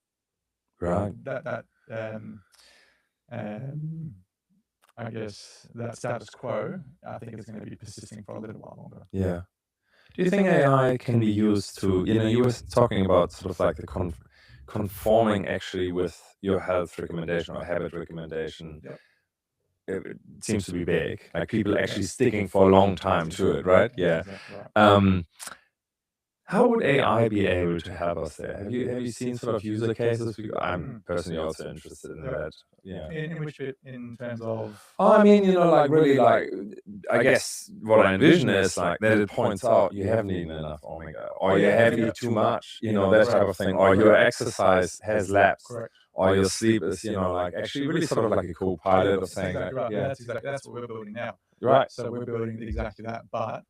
I guess that status quo, I think is going to be persisting for a little while longer. Yeah. Do you think AI can be used to, you were talking about sort of like the conforming actually with your health recommendation or habit recommendation? Yep. It seems to be big. Like people actually sticking for a long time to it, right? Yeah. Exactly right. How would AI be able to help us there? Have you seen sort of user cases? I'm personally also interested in that. Yeah. In which bit, in terms of? Oh, I mean, like really, like I guess what I envision is like that it points out you haven't eaten enough omega, or you have eaten too much, that type of thing, or your exercise has lapsed, Correct. or your sleep is, like actually really sort of like a co-pilot of saying exactly that. Right. Yeah, That's what we're building now. right. So we're building exactly that, but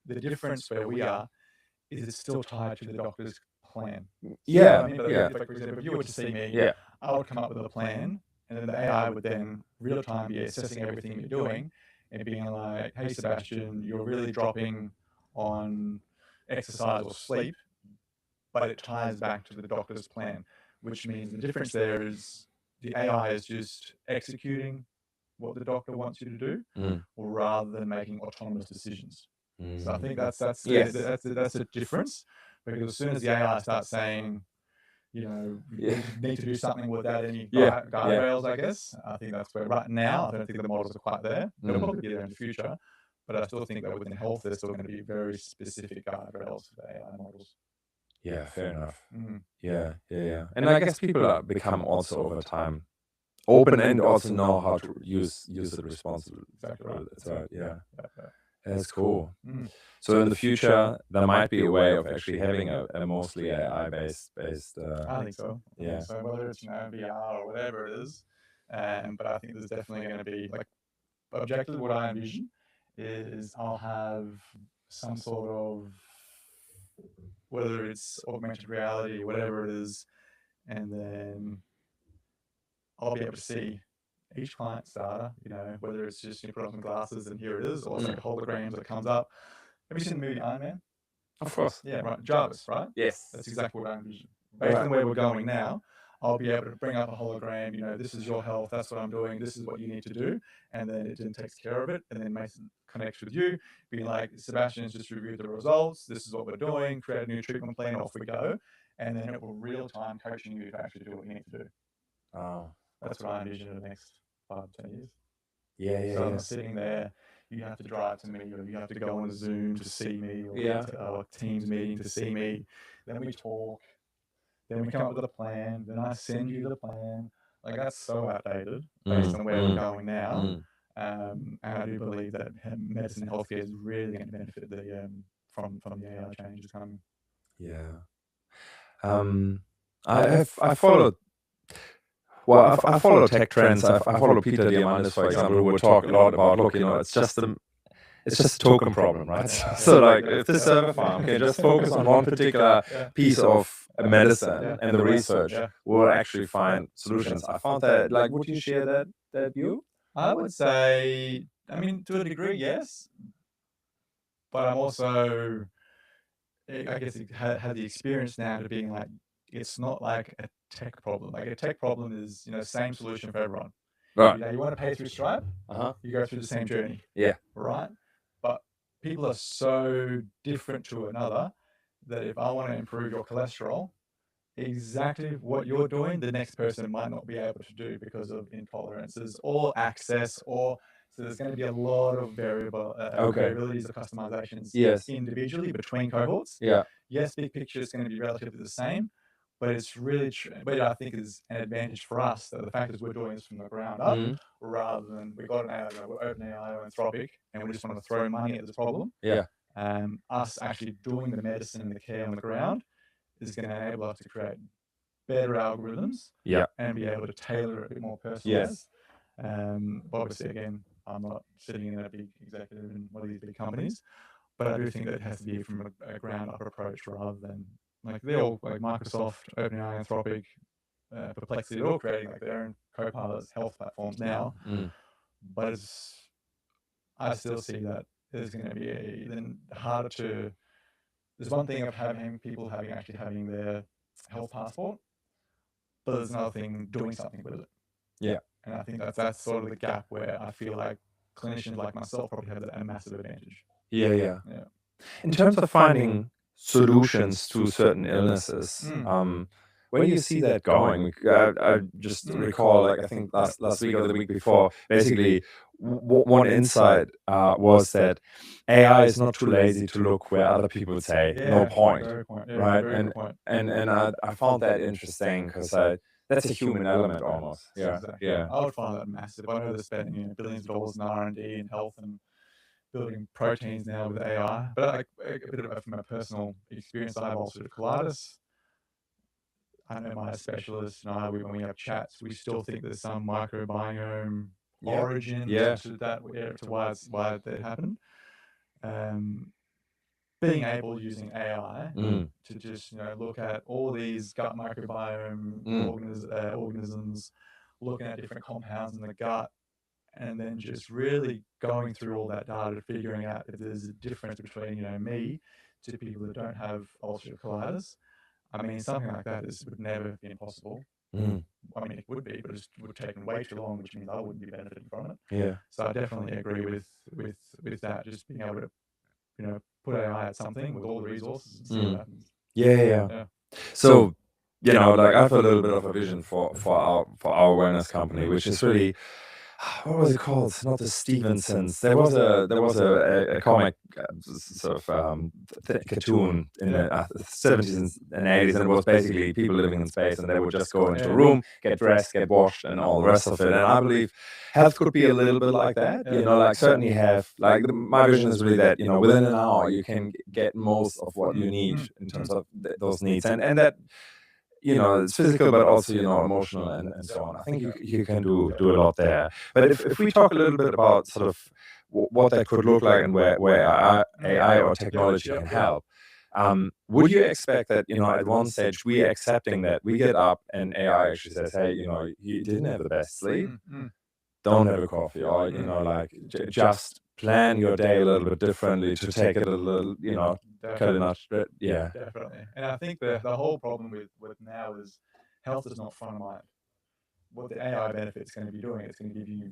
the difference where we are is it's still tied to the doctor's plan. Yeah, I mean, but yeah. for example, if you were to see me, Yeah. I would come up with a plan, and then the AI would then real time be assessing everything you're doing and being like, hey, Sebastian, you're really dropping on exercise or sleep, but it ties back to the doctor's plan, which means the difference there is the AI is just executing what the doctor wants you to do, rather than making autonomous decisions. So I think that's a difference, because as soon as the AI starts saying, you need to do something without any guardrails, I guess, I think that's where right now I don't think the models are quite there. They'll probably be there in the future, but I still think that within health there's still going to be very specific guardrails for the AI models. Yeah, fair enough. Yeah. And I guess people become also over time open and also know how to use it responsibly. Exactly right. That's right. Yeah. That's cool. So in the future, there might be a way of actually having a mostly AI-based. I think so. Yeah. So whether it's VR or whatever it is, but I think there's definitely going to be like objectively what I envision is I'll have some sort of, whether it's augmented reality or whatever it is, and then I'll be able to see each client's data, whether it's just you put on some glasses and here it is, or it's like a hologram that comes up. Have you seen the movie Iron Man? Of course. Yeah, right. Jarvis, right? Yes. That's exactly what I envision. Based on where we're going now, I'll be able to bring up a hologram, this is your health, that's what I'm doing, this is what you need to do, and then it then takes care of it, and then Mason connects with you, being like, Sebastian's just reviewed the results, this is what we're doing, create a new treatment plan, off we go, and then it will real-time coaching you to actually do what you need to do. Oh. That's what I envision in the next 5 to 10 years. Yeah. So I'm sitting there, you have to drive to me, or you have to go on a Zoom to see me, or a Teams meeting to see me. Then we talk, then we come up with a plan, then I send you the plan. Like, that's so outdated based on where we're going now. And I do believe that medicine and healthcare is really going to benefit from the AI changes coming. Yeah. I followed. Well, I follow tech trends. I follow Peter Diamandis, for example, who will talk a lot about, look, it's just a token problem, right? So like, if the server farm can just focus on one particular piece of medicine and the research, we'll actually find solutions. I found that, like, would you share that view? I would say, I mean, to a degree, yes. But I'm also, I guess, had the experience now to being like, it's not like a tech problem. Like a tech problem is, same solution for everyone. Right. You want to pay through Stripe, you go through the same journey. Yeah. Right? But people are so different to another that if I want to improve your cholesterol, exactly what you're doing, the next person might not be able to do because of intolerances or access, or so there's going to be a lot of variabilities or customizations individually between cohorts. Yeah. Yes, big picture is going to be relatively the same, but it's really, but I think is an advantage for us that the fact is we're doing this from the ground up rather than we got an AI, we're OpenAI or Anthropic, and we just want to throw money at this problem. Yeah. Us actually doing the medicine and the care on the ground is going to enable us to create better algorithms and be able to tailor it a bit more personalized. Obviously, again, I'm not sitting in a big executive in one of these big companies, but I do think that it has to be from a ground up approach rather than like they're all like Microsoft, OpenAI, Anthropic, Perplexity, they're all creating like their own co-pilots, health platforms now. But I still see that there's going to be then harder to. There's one thing of having people having their health passport, but there's another thing doing something with it. Yeah. And I think that's sort of the gap where I feel like clinicians like myself probably have a massive advantage. Yeah. In terms of finding solutions to certain illnesses, where do you see that going? I just recall, like I think last week or the week before, basically one insight was that AI is not too lazy to look where other people say no point, right? And I found that interesting because that's a human element almost. Exactly. I would find that massive. I know they're spending billions of dollars in R&D in health and building proteins now with AI. But like a bit of from a personal experience, I have ulcerative colitis. I know my specialist and I, when we have chats, we still think there's some microbiome origin to that, to why that happened. Being able using AI to just look at all these gut microbiome organisms, looking at different compounds in the gut, and then just really going through all that data, figuring out if there's a difference between me to people that don't have ulcerative colitis. I mean, something like that would never have been possible. I mean, it would be, but it would have taken way too long, which means I wouldn't be benefiting from it. Yeah. So I definitely agree with that. Just being able to, put AI at something with all the resources and see what happens. Yeah. So, like I have a little bit of a vision for our wellness company, which is really, what was it called? Not the Stevensons. There was a comic sort of cartoon in the 70s and 80s, and it was basically people living in space, and they would just go into a room, get dressed, get washed, and all the rest of it. And I believe health could be a little bit like that. Like certainly have my vision is really that within an hour you can get most of what you need in terms of those needs, and that. It's physical, but also, emotional and so on. I think you can do a lot there. But if we talk a little bit about sort of what that could look like and where AI or technology can help, would you expect that, at one stage we are accepting that we get up and AI actually says, hey, you didn't have the best sleep, don't have a coffee, or, just plan your day a little bit differently to take it a little, cut it notch. Yeah. Definitely. And I think the whole problem with now is health is not front of mind. What the AI benefit's going to be doing, it's going to give you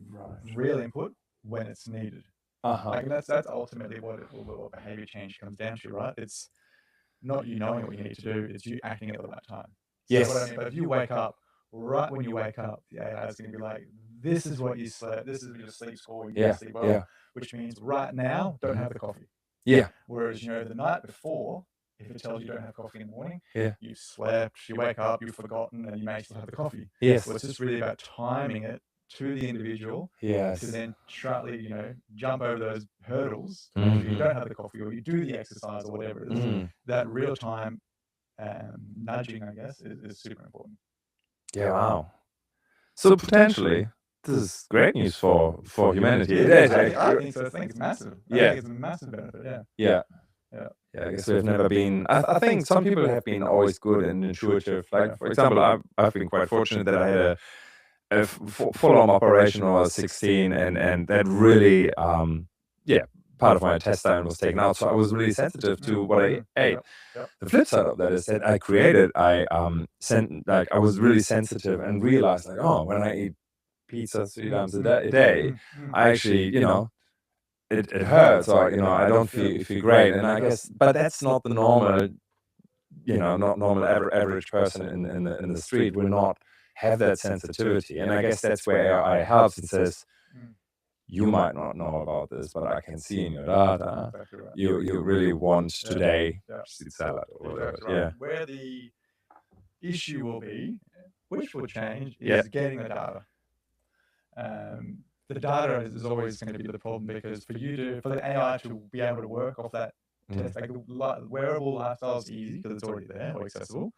real input when it's needed. Like that's ultimately what behavior change comes down to, right? It's not you knowing what you need to do, it's you acting at the right time. Yes. So what I mean, but if you wake up, right when you wake up, the AI is going to be like, this is what you slept, this is your sleep score, you didn't sleep well, which means right now, don't have the coffee. Yeah. Whereas, the night before, if it tells you don't have coffee in the morning, you slept, you wake up, you've forgotten, and you may still have the coffee. Yes. So it's just really about timing it to the individual to then slightly, jump over those hurdles to make sure you don't have the coffee or you do the exercise or whatever it is. That real time nudging, I guess, is super important. Yeah, wow. So potentially, this is great news for humanity. I think so. I think it's massive. I think it's a massive benefit. Yeah, I guess we've never been. I think some people have been always good and intuitive. Like, for example, I've been quite fortunate that I had a full-on operation when I was 16, and that really, part of my intestine was taken out, so I was really sensitive to what I ate. The flip side of that is that I was really sensitive and realized like, oh, when I eat pizza 3 times a day, I actually, it hurts, or I don't feel great. And I guess, but that's not the normal, not normal average person in the street will not have that sensitivity. And I guess that's where AI helps and says, you might not know about this, but I can see in your data, you really want today to eat salad or whatever. Yeah. Where the issue will be, which will change, is getting the data. The data is always going to be the problem, because for the AI to be able to work off that test, like wearable lifestyle is easy because it's already there or accessible.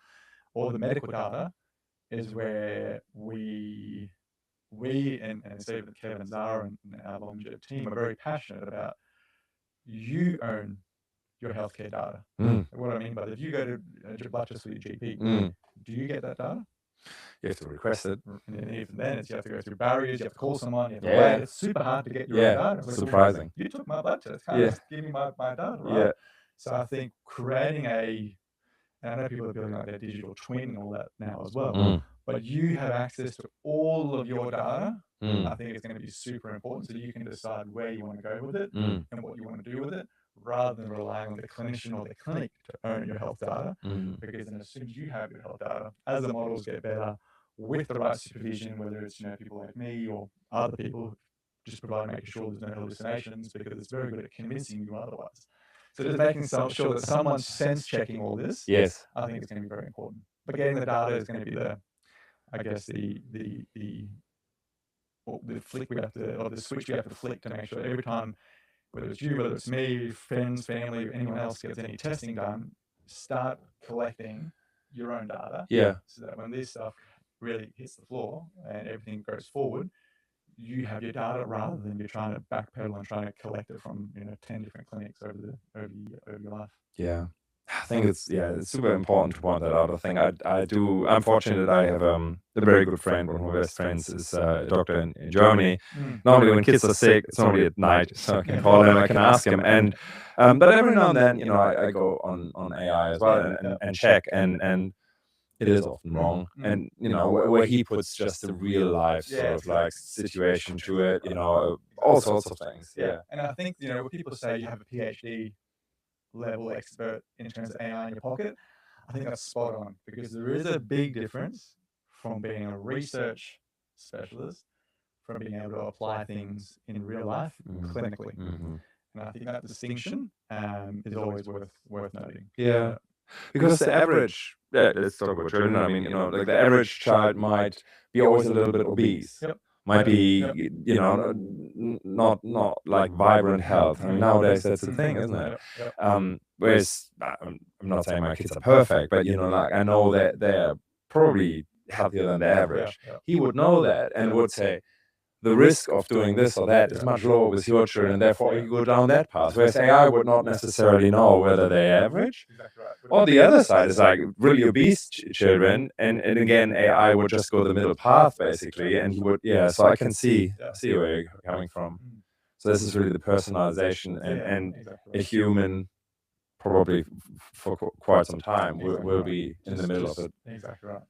Or the medical data is where we and Steve, Kevin, Zara, and our Longevity team are very passionate about. You own your healthcare data. What I mean by that, if you go to a blood test with your GP, do you get that data? You have to request it. And even then, you have to go through barriers, you have to call someone, you have to wait. It's super hard to get your own data. Surprising. You took my blood test, can't just give me my data, right? So I think creating and I know people are building like their digital twin and all that now as well, but you have access to all of your data. I think it's going to be super important, so you can decide where you want to go with it and what you want to do with it, rather than relying on the clinician or the clinic to own your health data. Because then as soon as you have your health data, as the models get better, with the right supervision, whether it's people like me or other people, just making sure there's no hallucinations, because it's very good at convincing you otherwise. So just making sure that someone's sense checking all this, I think it's going to be very important. But getting the data is going to be the flick we have to, or the switch we have to flick to make sure every time, whether it's you, whether it's me, friends, family, anyone else gets any testing done, start collecting your own data. So that when this stuff really hits the floor and everything goes forward, you have your data, rather than you're trying to backpedal and trying to collect it from 10 different clinics over your life. Yeah, I think it's super important to point that out. I think I'm fortunate that I have a very good friend. One of my best friends is a doctor in Germany. Normally when kids are sick, it's normally at night, so I can call him, I can ask him, and but every now and then, I go on AI as well and check, and it is often wrong, and where he puts just a real life sort of like situation to it, all sorts of things. And I think when people say you have a PhD level expert in terms of AI in your pocket, I think that's spot on, because there is a big difference from being a research specialist from being able to apply things in real life clinically. And I think that distinction is always worth noting. Because the average, let's talk about children. I mean, like the average child might be always a little bit obese. Might be, not like vibrant health. I mean, nowadays that's the thing, isn't it? Whereas I'm not saying my kids are perfect, but like I know that they're probably healthier than the average. He would know that and would say, the risk of doing this or that is much lower with your children, and therefore you go down that path. Whereas AI would not necessarily know whether they're average. Or the other side is like really obese children, and again, AI would just go the middle path basically, and he would, so I can see where you're coming from. So this is really the personalization, and a human probably for quite some time will be in the middle of it. Exactly right.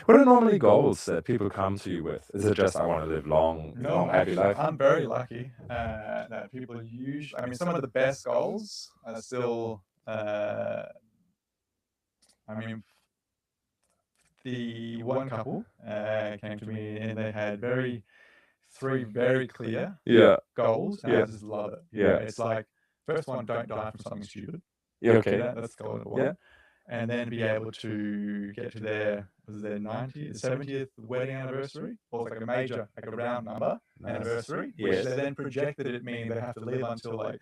What are normally goals that people come to you with? Is it just, I want to live long, happy life? I'm very lucky that people usually, some of the best goals are still, the one couple came to me and they had three very clear goals, and I just love it. It's like, first one, don't die from something stupid. That's goal number one. And then be able to get to their 70th wedding anniversary, or like a major, like a round number anniversary, which they then projected it, meaning they have to live until like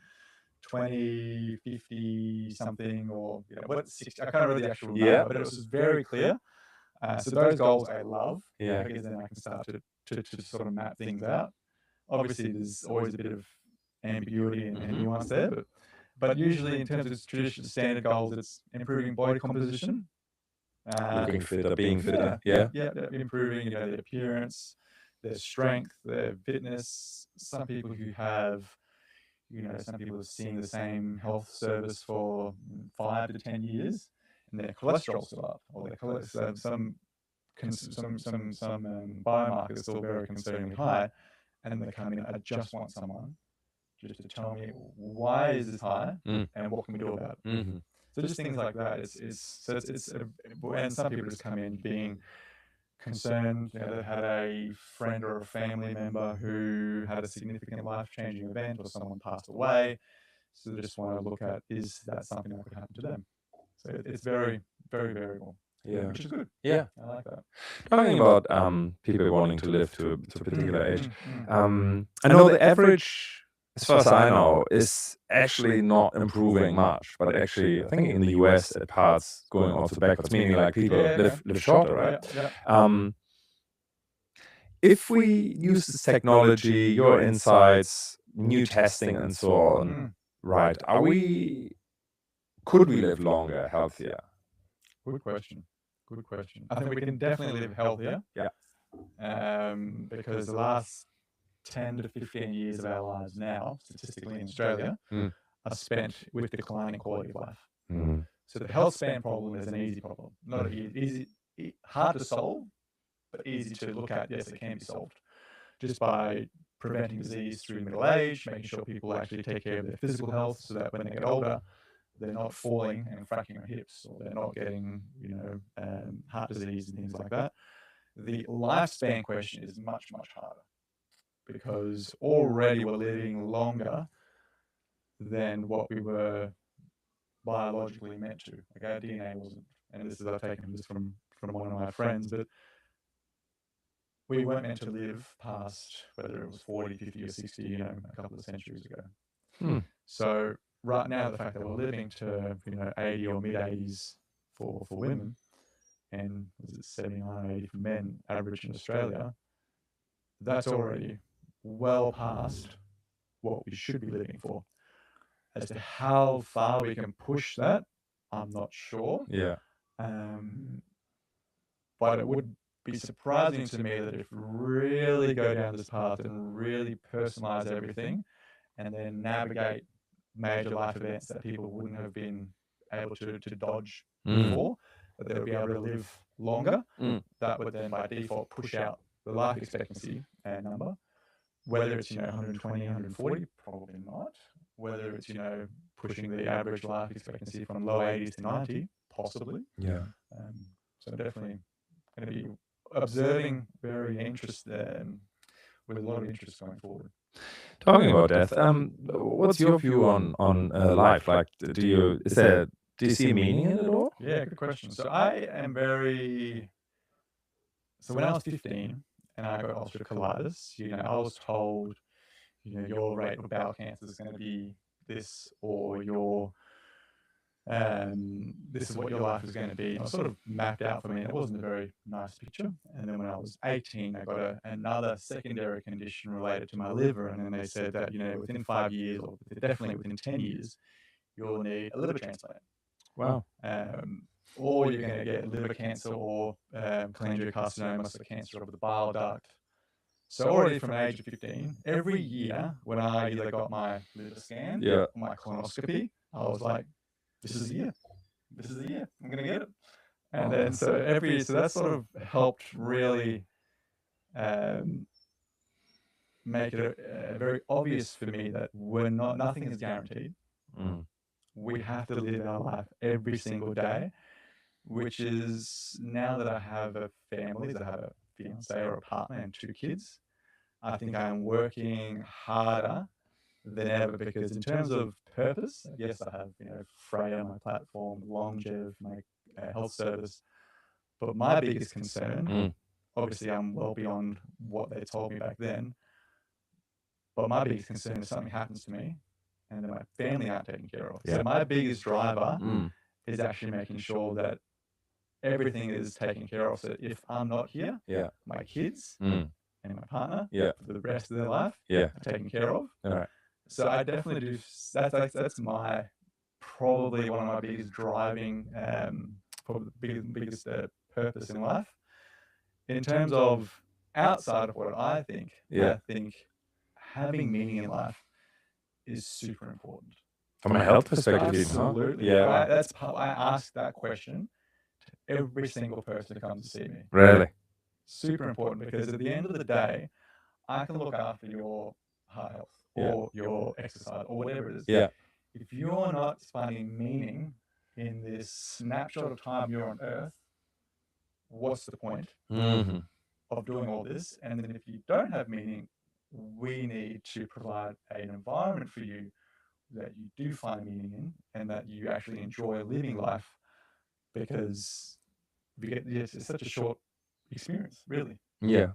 20, 50 something, or 60. I can't remember the actual number, but it was just very clear. So those goals I love, because then I can start to sort of map things out. Obviously, there's always a bit of ambiguity and nuance there, but usually in terms of traditional standard goals, it's improving body composition, looking fitter, being fitter, improving their appearance, their strength, their fitness. Some people who have, some people have seen the same health service for 5 to 10 years, and their cholesterol's still up, or some biomarkers still very concerningly high, and they come in. I just want someone just to tell me why is this high and what can we do about it. Mm-hmm. So just things like that. And some people just come in being concerned. They've had a friend or a family member who had a significant life-changing event, or someone passed away. So they just want to look at, is that something that could happen to them? So it's very, very variable. Yeah, which is good. Yeah, I like that. talking about people wanting to live to a particular age. I know the average, as far as I know, is actually not improving much, but actually, I think in the US, at parts going also backwards, meaning like people live shorter, right? Yeah. If we use this technology, your insights, new testing, and so on, right? Could we live longer, healthier? Good question. I think we can definitely live healthier. Yeah. Because the last 10 to 15 years of our lives now, statistically in Australia, are spent with declining quality of life. So the health span problem is an easy problem. Not easy, hard to solve, but easy to look at. Yes, it can be solved just by preventing disease through middle age, making sure people actually take care of their physical health so that when they get older, they're not falling and fracturing their hips, or they're not getting, heart disease and things like that. The lifespan question is much, much harder, because already we're living longer than what we were biologically meant to. Like our DNA wasn't, and this is, I've taken this from one of my friends, but we weren't meant to live past, whether it was 40, 50 or 60, a couple of centuries ago. So right now, the fact that we're living to 80 or mid 80s for women, and was it 79, 80 for men, average in Australia, that's already well past what we should be living for. As to how far we can push that, I'm not sure. Yeah. But it would be surprising to me that if we really go down this path and really personalize everything, and then navigate major life events that people wouldn't have been able to dodge before, that they would be able to live longer, that would then by default push out the life expectancy number. Whether it's 120, 140, probably not. Whether it's pushing the average life expectancy from low 80s to 90, possibly. Yeah. So definitely going to be observing very interested with a lot of interest going forward. Talking about death, what's your view on life? Like, do you see meaning in it at all? Yeah, good question. So when I was 15 and I got ulcerative colitis, I was told, your rate of bowel cancer is going to be this, or this is what your life is going to be. And it was sort of mapped out for me. It wasn't a very nice picture. And then when I was 18, I got another secondary condition related to my liver. And then they said that, within 5 years, or definitely within 10 years, you'll need a liver transplant. Wow. Or you're going to get liver cancer or cholangiocarcinoma, so cancer of the bile duct. So already from the age of 15, every year when I either got my liver scan or my colonoscopy, I was like, this is the year. I'm going to get it. And then so that sort of helped really make it very obvious for me that nothing is guaranteed. We have to live our life every single day, which is, now that I have a family, that I have a fiance or a partner and 2 kids, I think I'm working harder than ever, because in terms of purpose, yes, I have Freya, my platform, Longev, my health service, but my biggest concern, obviously I'm well beyond what they told me back then, but my biggest concern is something happens to me and then my family aren't taken care of. So my biggest driver is actually making sure that everything is taken care of, so that if I'm not here, my kids and my partner for the rest of their life are taken care of. All right. So I definitely do. That's my probably one of my biggest driving, probably the biggest purpose in life. In terms of outside of what I think, Yeah. I think having meaning in life is super important. From a health perspective, even, huh? Absolutely. Yeah. I ask that question to every single person who comes to see me. Really? Super important, because at the end of the day, I can look after your heart health or your exercise or whatever it is. Yeah. If you're not finding meaning in this snapshot of time you're on Earth, what's the point of doing all this? And then if you don't have meaning, we need to provide an environment for you that you do find meaning in and that you actually enjoy living life, because it's such a short experience, really. Yeah.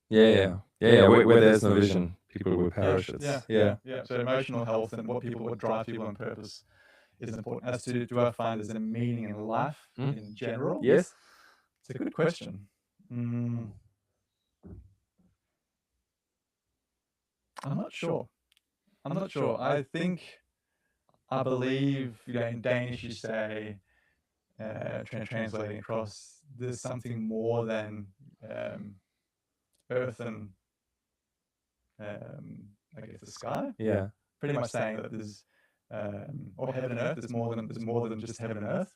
Where there's no vision, people will perish. Yeah. So emotional health and what drives people on purpose is important. As to, do I find there's a meaning in life in general? Yes. It's a good question. I'm not sure. I believe, in Danish you say, translating across, there's something more than earth and I guess the sky. Yeah. Pretty much saying that there's or heaven and earth. There's more than just heaven and earth.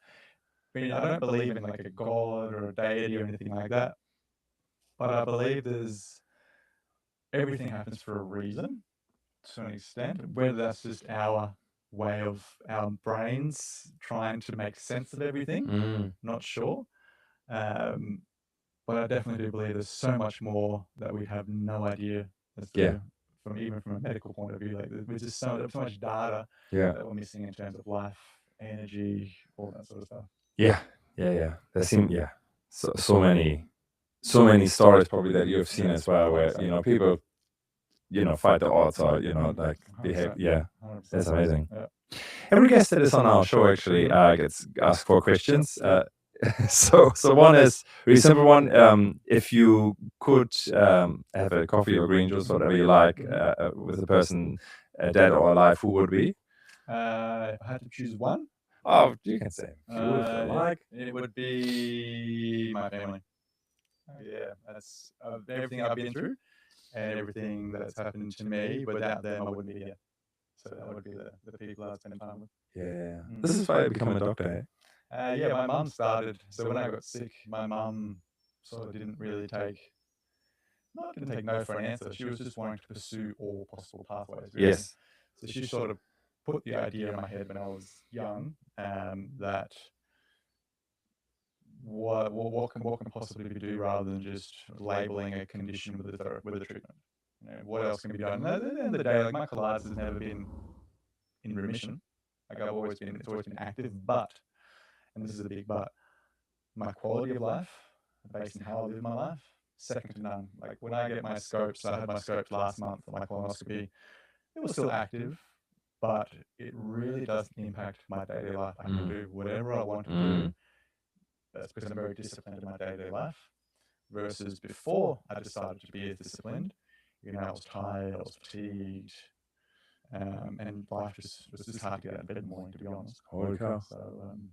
I mean, I don't believe in like a god or a deity or anything like that, but I believe everything happens for a reason to an extent. Whether that's just our way of our brains trying to make sense of everything, not sure. But I definitely do believe there's so much more that we have no idea as to, even from a medical point of view. Like, there's just so much data that we're missing in terms of life, energy, all that sort of stuff. Yeah. There seem so many stories probably that you've seen as well, where people fight the odds, or like behave. Yeah, 100%. that's amazing. Yeah. Every guest that is on our show actually gets asked 4 questions. So one is a really simple one. If you could have a coffee or green juice, whatever you like, with a person dead or alive, who would it be? If I had to choose one, Oh, you can say if you like. it would be my family. Yeah, that's everything I've been through and everything that's happened to me. Without them, I wouldn't be here. So that would be the people I'd spend time with. Yeah. This is why I become a doctor, eh? Yeah, my mum started. So when I got sick, my mum sort of didn't take no for an answer. She was just wanting to pursue all possible pathways. Really. Yes. So she sort of put the idea in my head when I was young, that what can possibly be do rather than just labeling a condition with a treatment. What else can be done? And at the end of the day, like, my colitis has never been in remission. Like, it's always been active, but, and this is a big but, my quality of life, based on how I live my life, second to none. Like, when I get my scopes, I had my scopes last month for my colonoscopy. It was still active, but it really doesn't impact my daily life. I can do whatever I want to do. That's because I'm very disciplined in my daily life. Versus before I decided to be as disciplined, I was tired, I was fatigued, and life was just hard to get out of bed in the morning, to be honest. Holy cow. So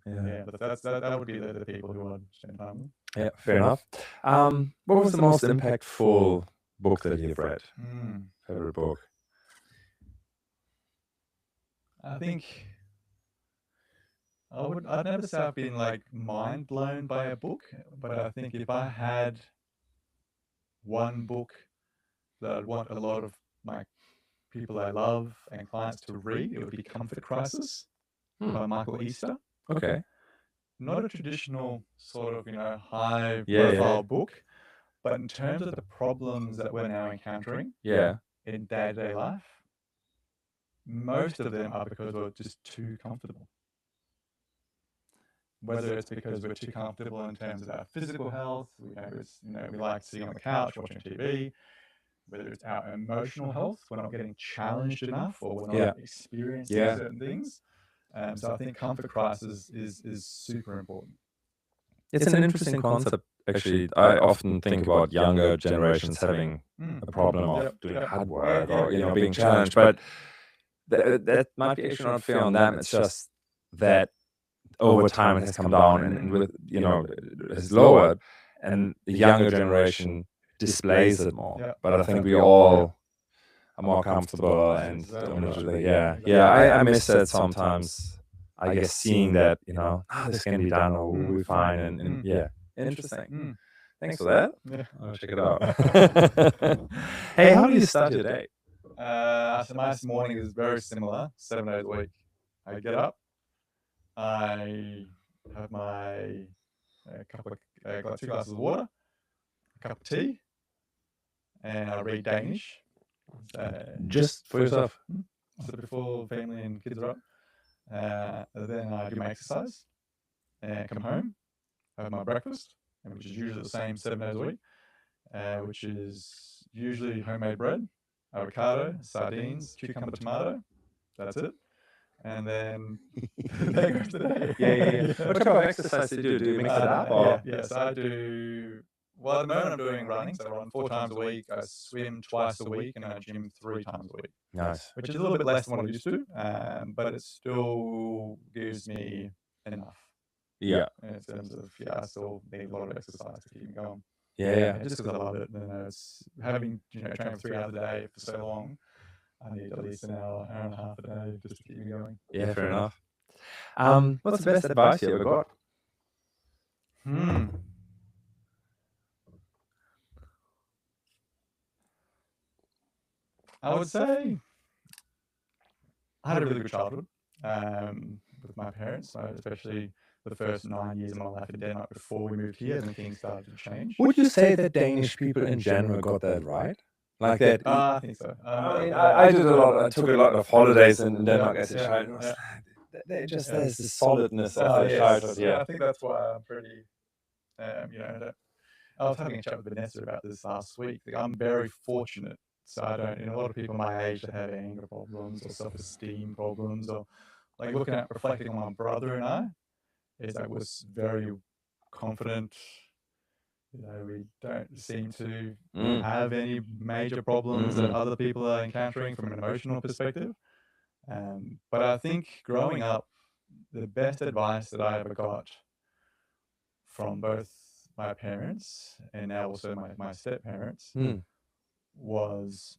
but that would be the people who I'd spend time with. Yeah, fair enough. What was the most impactful book that you've read? Favorite book? I think I'd never say I've been like mind blown by a book, but I think if I had one book that I'd want a lot of my people I love and clients to read, it would be Comfort Crisis by Michael Easter. Okay. Not a traditional sort of, high profile book, but in terms of the problems that we're now encountering in day-to-day life, most of them are because we're just too comfortable. Whether it's because we're too comfortable in terms of our physical health, we like sitting on the couch watching TV, whether it's our emotional health, we're not getting challenged enough, or we're not experiencing certain things. So I think Comfort Crisis is super important. It's an interesting concept, actually. I often think about younger generations having a problem of doing hard work or being challenged, but that might be actually not fair on them. It's just that over time it has come down and with it has lowered, and the younger generation displays it more. Yeah. But I think we all are more comfortable and Exactly don't right. usually, I miss that sometimes. I guess seeing that, this can be done or we'll be fine. And interesting. Mm. Thanks for that. Yeah. I'll check it out. Hey, how do you start your day? So my morning is very similar, 7 days a week. I get up, I have my got 2 glasses of water, a cup of tea, and I read Danish. Just for yourself? So before family and kids are up. Then I do my exercise, and come home, have my breakfast, which is usually the same 7 days a week, which is usually homemade bread, avocado, sardines, cucumber, tomato. That's it. And then there goes the day. Yeah. What type of exercise do you do? Do you mix it up? Or? Yes, I do. Well, at the moment I'm doing running, so I run 4 times a week. I swim twice a week, and I gym 3 times a week. Nice. Which is a little bit less than what I used to, but it still gives me enough. Yeah. In terms of, I still need a lot of exercise to keep me going. Yeah. Just because I love it. It's having, trained for 3 hours a day for so long, I need at least an hour and a half a day just to keep me going. Yeah, fair enough. What's the best advice you ever got? I would say I had a really good childhood with my parents, especially the first 9 years of my life in Denmark before we moved here, and things started to change. Would you say that Danish people in general got that right? Like that? I think so. I did a lot. I took a lot of holidays in Denmark as a child. There's this solidness of the childhood. Yeah, I think that's why I'm pretty. I was having a chat with Vanessa about this last week. I'm very fortunate. So I don't. A lot of people my age that have anger problems or self-esteem problems, or like reflecting on my brother and I, is I was very confident. We don't seem to have any major problems that other people are encountering from an emotional perspective. But I think growing up, the best advice that I ever got from both my parents and now also my step-parents was,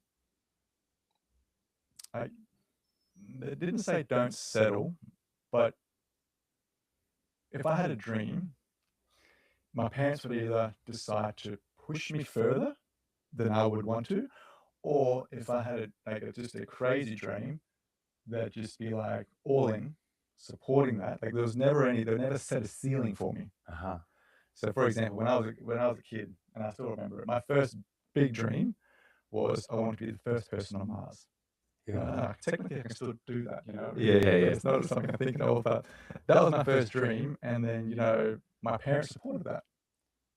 they didn't say don't settle, but if I had a dream, my parents would either decide to push me further than I would want to, or if I had just a crazy dream, they'd just be like all in, supporting that. Like they never set a ceiling for me. So for example, when I was a kid, and I still remember it, my first big dream was I wanted to be the first person on Mars. Technically, I can still do that. It's not something I'm thinking of, but that was my first dream, and then my parents supported that.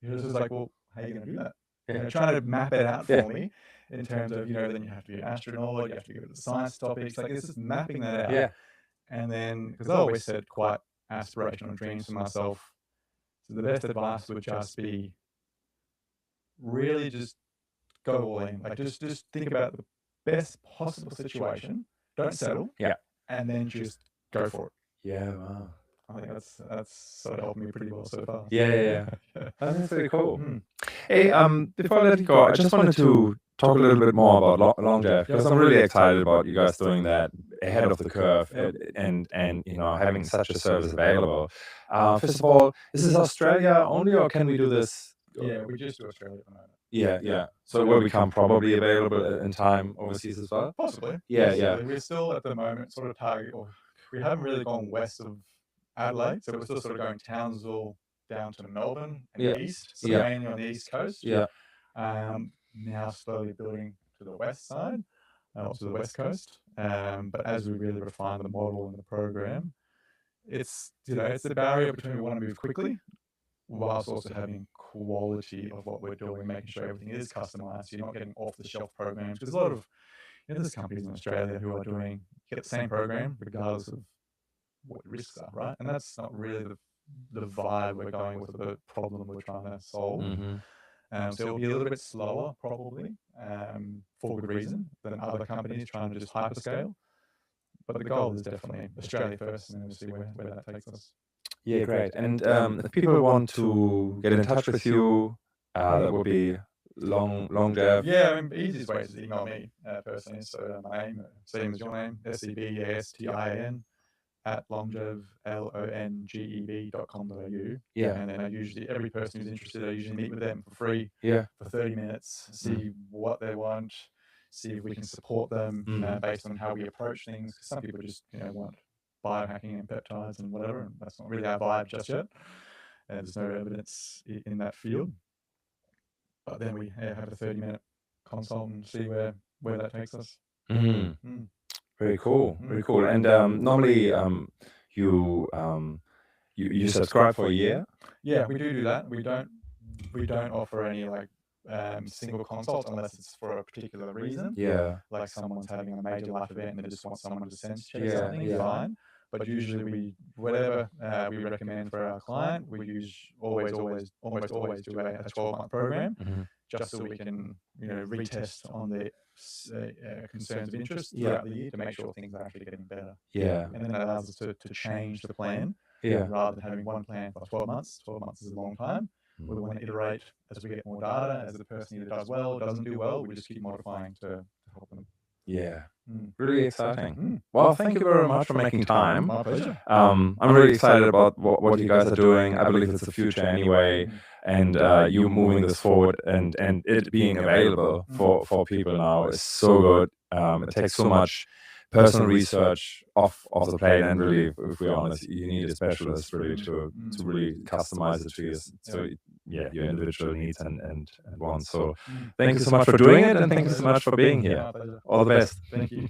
It was just like, well, how are you going to do that? Trying to map it out for me in terms of, then you have to be an astronaut, you have to go to the science topics. Like, it's just mapping that out. And then, because I always set quite aspirational dreams for myself, so the best advice would just be really just go all in. Like, just think about the best possible situation. Don't settle. And then just go for it. Yeah, wow. I think that's sort of helped me pretty well so far. Yeah. That's really cool. Hey, before I let you go, I just wanted to talk a little bit more about longevity, because I'm really excited about you guys doing that ahead of the curve and having such a service available. First of all, is this Australia only, or can we do this? Yeah, we just do Australia at the moment. Yeah. So it will become probably available in time overseas as well? Possibly. Yeah. We're still at the moment sort of target, or we haven't really gone west of Adelaide, so we're still sort of going Townsville down to Melbourne and east, so mainly on the east coast. Now slowly building to the west side, to the west coast. But as we really refine the model and the program, it's the barrier between we want to move quickly, whilst also having quality of what we're doing, making sure everything is customized. So you're not getting off-the-shelf programs, because a lot of there's companies in Australia who are get the same program regardless of what the risks are, right? And that's not really the vibe we're going with, the problem we're trying to solve. So it'll be a little bit slower, probably, for good reason, than other companies trying to just hyperscale. But the goal is definitely Australia first, and then we'll see where that takes us. Yeah, great. And if people want to get in touch with you, that would be Longev? Yeah, I mean, easiest way is to email me personally. So my name, same as your name, Sebastin @longev, longev.com.au. Yeah. And then I usually, every person who's interested, I usually meet with them for free Yeah. for 30 minutes, see what they want, see if we can support them based on how we approach things. Because some people just want biohacking and peptides and whatever, and that's not really our vibe just yet. There's no evidence in that field. But then we have a 30-minute consult and see where that takes us. Very cool. Very cool. And normally you subscribe for a year? Yeah, we do that. We don't offer any single consult unless it's for a particular reason. Yeah. Like someone's having a major life event and they just want someone to sense check something, fine. But usually whatever we recommend for our client, we almost always do a 12-month program, just so we can retest on the concerns of interest throughout the year to make sure things are actually getting better. Yeah. And then that allows us to change the plan. Rather than having one plan for 12 months. 12 months is a long time. We want to iterate as we get more data, as the person either does well or doesn't do well, we just keep modifying to help them. Yeah. Really exciting. Well, thank you very much for making time. My pleasure. I'm really excited about what you guys are doing. I believe it's the future anyway. And you moving this forward and it being available for people now is so good. It takes so much personal research off the plate, and really, if we're honest, you need a specialist really to really customize it to your individual needs and wants. So thank you so much for doing it, and thank you so much for being here. All the best. Thank you.